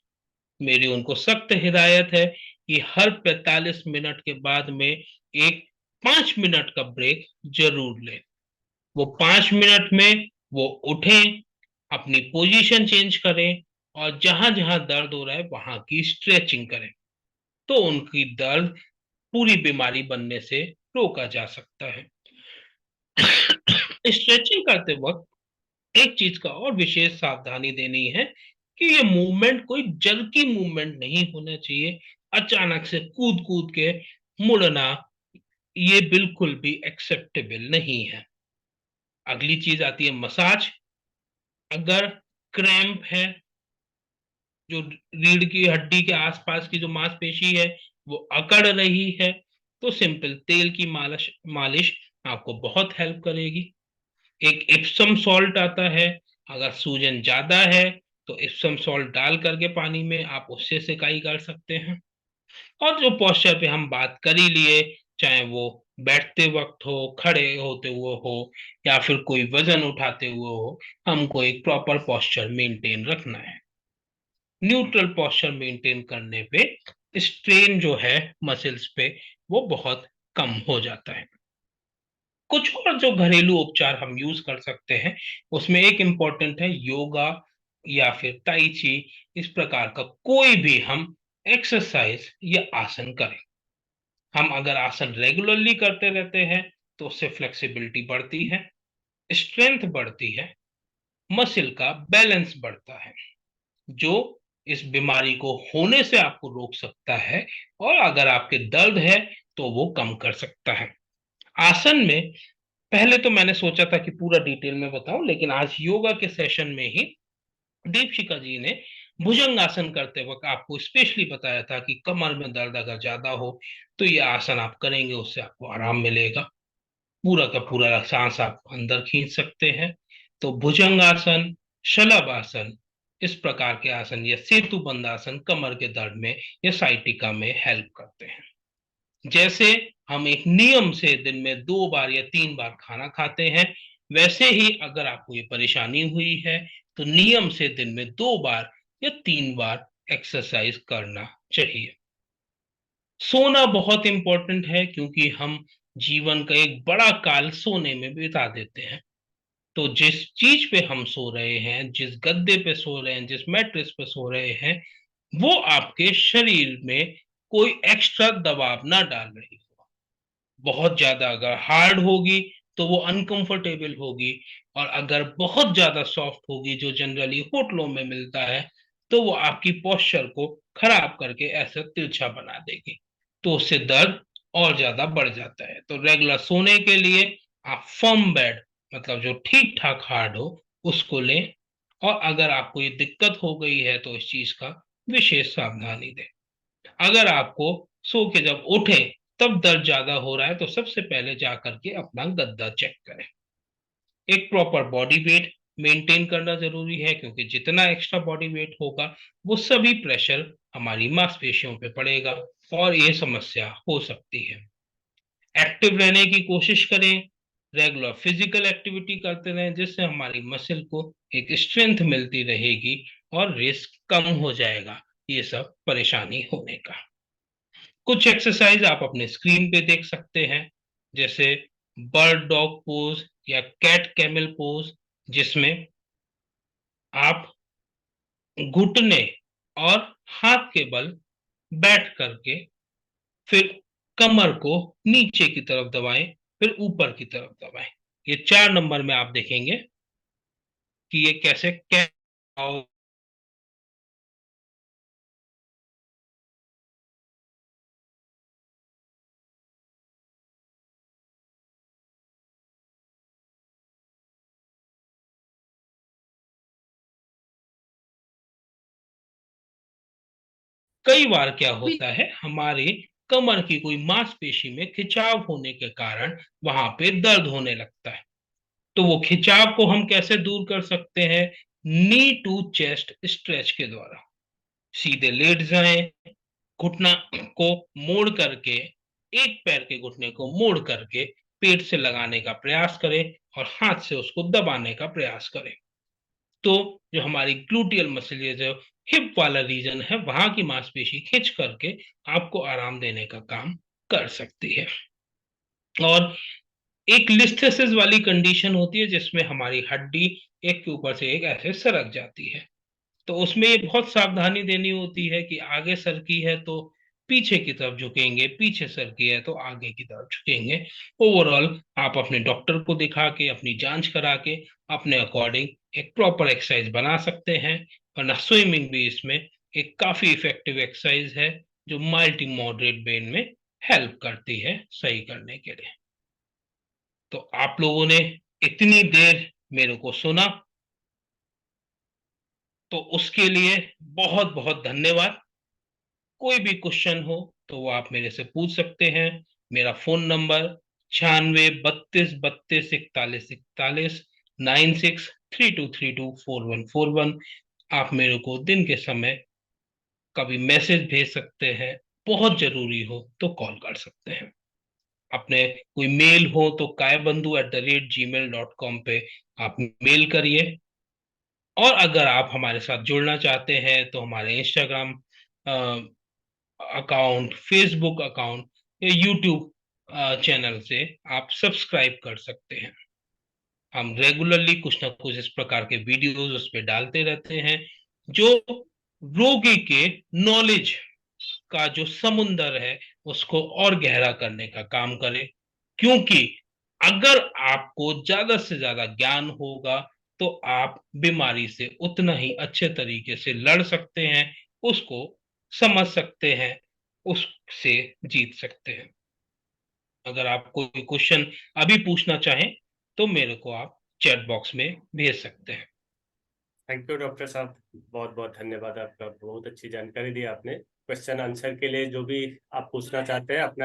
मेरी उनको सख्त हिदायत है कि हर 45 मिनट के बाद में एक 5 मिनट का ब्रेक जरूर लें। वो 5 मिनट में वो उठें, अपनी पोजीशन चेंज करें और जहां जहां दर्द हो रहा है वहां की स्ट्रेचिंग करें, तो उनकी दर्द पूरी बीमारी बनने से रोका जा सकता है। स्ट्रेचिंग करते वक्त एक चीज का और विशेष सावधानी देनी है कि ये मूवमेंट कोई जल्की मूवमेंट नहीं होना चाहिए। अचानक से कूद कूद के मुड़ना ये बिल्कुल भी एक्सेप्टेबल नहीं है। अगली चीज आती है मसाज। अगर क्रैम्प है, जो रीढ़ की हड्डी के आसपास की जो मांसपेशी है वो अकड़ रही है, तो सिंपल तेल की मालिश मालिश आपको बहुत हेल्प करेगी। एक इप्सम सॉल्ट आता है, अगर सूजन ज्यादा है तो इप्सम सॉल्ट डाल करके पानी में आप उससे सिकाई कर सकते हैं। और जो पोस्चर पे हम बात कर ही लिए, चाहे वो बैठते वक्त हो, खड़े होते हुए हो, या फिर कोई वजन उठाते हुए हो, हमको एक प्रॉपर पोस्चर मेंटेन रखना है। न्यूट्रल पोस्चर मेंटेन करने पे स्ट्रेन जो है मसल्स पे वो बहुत कम हो जाता है। कुछ और जो घरेलू उपचार हम यूज कर सकते हैं उसमें एक इम्पॉर्टेंट है योगा या फिर ताई ची। इस प्रकार का कोई भी हम एक्सरसाइज या आसन करें। हम अगर आसन रेगुलरली करते रहते हैं तो उससे फ्लेक्सिबिलिटी बढ़ती है, स्ट्रेंथ बढ़ती है, मसल का बैलेंस बढ़ता है, जो इस बीमारी को होने से आपको रोक सकता है, और अगर आपके दर्द है तो वो कम कर सकता है। आसन में पहले तो मैंने सोचा था कि पूरा डिटेल में बताऊं, लेकिन आज योगा के सेशन में ही दीपशिका जी ने भुजंग आसन करते वक्त आपको स्पेशली बताया था कि कमर में दर्द अगर ज्यादा हो तो ये आसन आप करेंगे, उससे आपको आराम मिलेगा। पूरा का पूरा सांस आप अंदर खींच सकते हैं। तो भुजंग आसन, शलभ आसन, इस प्रकार के आसन या सेतु बंद आसन कमर के दर्द में या साइटिका में हेल्प करते हैं। जैसे हम एक नियम से दिन में 2 बार या 3 बार खाना खाते हैं, वैसे ही अगर आपको ये परेशानी हुई है तो नियम से दिन में 2 बार या 3 बार एक्सरसाइज करना चाहिए। सोना बहुत इंपॉर्टेंट है क्योंकि हम जीवन का एक बड़ा काल सोने में बिता देते हैं। तो जिस चीज पे हम सो रहे हैं, जिस गद्दे पे सो रहे हैं, जिस मैट्रेस पे सो रहे हैं, वो आपके शरीर में कोई एक्स्ट्रा दबाव ना डाल रही हो। बहुत ज्यादा अगर हार्ड होगी तो वो अनकंफर्टेबल होगी, और अगर बहुत ज्यादा सॉफ्ट होगी जो जनरली होटलों में मिलता है, तो वो आपकी पोस्चर को खराब करके ऐसा तिरछा बना देगी, तो उससे दर्द और ज्यादा बढ़ जाता है। तो रेगुलर सोने के लिए आप फर्म बेड, मतलब जो ठीक ठाक हार्ड हो, उसको लें। और अगर आपको ये दिक्कत हो गई है तो इस चीज का विशेष सावधानी दें। अगर आपको सो के जब उठे तब दर्द ज्यादा हो रहा है तो सबसे पहले जा करके अपना गद्दा चेक करें। एक प्रॉपर बॉडी वेट मेंटेन करना जरूरी है, क्योंकि जितना एक्स्ट्रा बॉडी वेट होगा वो सभी प्रेशर हमारी मांसपेशियों पे पड़ेगा और ये समस्या हो सकती है। एक्टिव रहने की कोशिश करें, रेगुलर फिजिकल एक्टिविटी करते रहें, जिससे हमारी मसल को एक स्ट्रेंथ मिलती रहेगी और रिस्क कम हो जाएगा ये सब परेशानी होने का। कुछ एक्सरसाइज आप अपने स्क्रीन पे देख सकते हैं, जैसे बर्ड डॉग पोज या कैट कैमल पोज, जिसमें आप घुटने और हाथ के बल बैठ करके फिर कमर को नीचे की तरफ दबाएं, फिर ऊपर की तरफ दबाएं। ये 4 नंबर में आप देखेंगे कि ये कैसे कई बार क्या होता है, हमारे कमर की कोई मांसपेशी में खिंचाव होने के कारण वहां पे दर्द होने लगता है। तो वो खिंचाव को हम कैसे दूर कर सकते हैं? नी टू चेस्ट स्ट्रेच के द्वारा। सीधे लेट जाएं, घुटना को मोड़ करके, एक पैर के घुटने को मोड़ करके पेट से लगाने का प्रयास करें और हाथ से उसको दबाने का प्रयास करें। तो जो हमारी ग्लूटियल मसल, ये जो हिप वाला रीजन है, वहां की मांसपेशी खींच करके आपको आराम देने का काम कर सकती है। और एक लिस्थेसिस वाली कंडीशन होती है जिसमें हमारी हड्डी एक के ऊपर से एक ऐसे सरक जाती है। तो उसमें ये बहुत सावधानी देनी होती है कि आगे सरकी है तो पीछे की तरफ झुकेंगे, पीछे सरकी है तो आगे की तरफ झुकेंगे। ओवरऑल आप अपने डॉक्टर को दिखा के, अपनी जांच करा के अपने अकॉर्डिंग एक प्रॉपर एक्सरसाइज बना सकते हैं। वरना स्विमिंग भी इसमें एक काफी इफेक्टिव एक्सरसाइज है, जो माइल्ड टू मॉडरेट पेन में हेल्प करती है सही करने के लिए। तो आप लोगों ने इतनी देर मेरे को सुना, तो उसके लिए बहुत बहुत धन्यवाद। कोई भी क्वेश्चन हो तो वो आप मेरे से पूछ सकते हैं। मेरा फोन नंबर 96 32 32 41 41, 9632324141। आप मेरे को दिन के समय कभी मैसेज भेज सकते हैं, बहुत जरूरी हो तो कॉल कर सकते हैं। अपने कोई मेल हो तो kayabandhu@gmail.com पे आप मेल करिए। और अगर आप हमारे साथ जुड़ना चाहते हैं तो हमारे इंस्टाग्राम अकाउंट, फेसबुक अकाउंट या यूट्यूब चैनल से आप सब्सक्राइब कर सकते हैं। हम रेगुलरली कुछ ना कुछ इस प्रकार के वीडियोस उस पर डालते रहते हैं, जो रोगी के नॉलेज का जो समुंदर है उसको और गहरा करने का काम करे। क्योंकि अगर आपको ज्यादा से ज्यादा ज्ञान होगा तो आप बीमारी से उतना ही अच्छे तरीके से लड़ सकते हैं, उसको समझ सकते हैं, उससे जीत सकते हैं। अगर आप कोई क्वेश्चन अभी पूछना चाहें तो मेरे को आप चैट बॉक्स में भेज सकते हैं। थैंक यू डॉक्टर साहब, बहुत बहुत धन्यवाद आपका। बहुत अच्छी जानकारी दी आपने। क्वेश्चन आंसर के लिए जो भी आप पूछना चाहते हैं अपना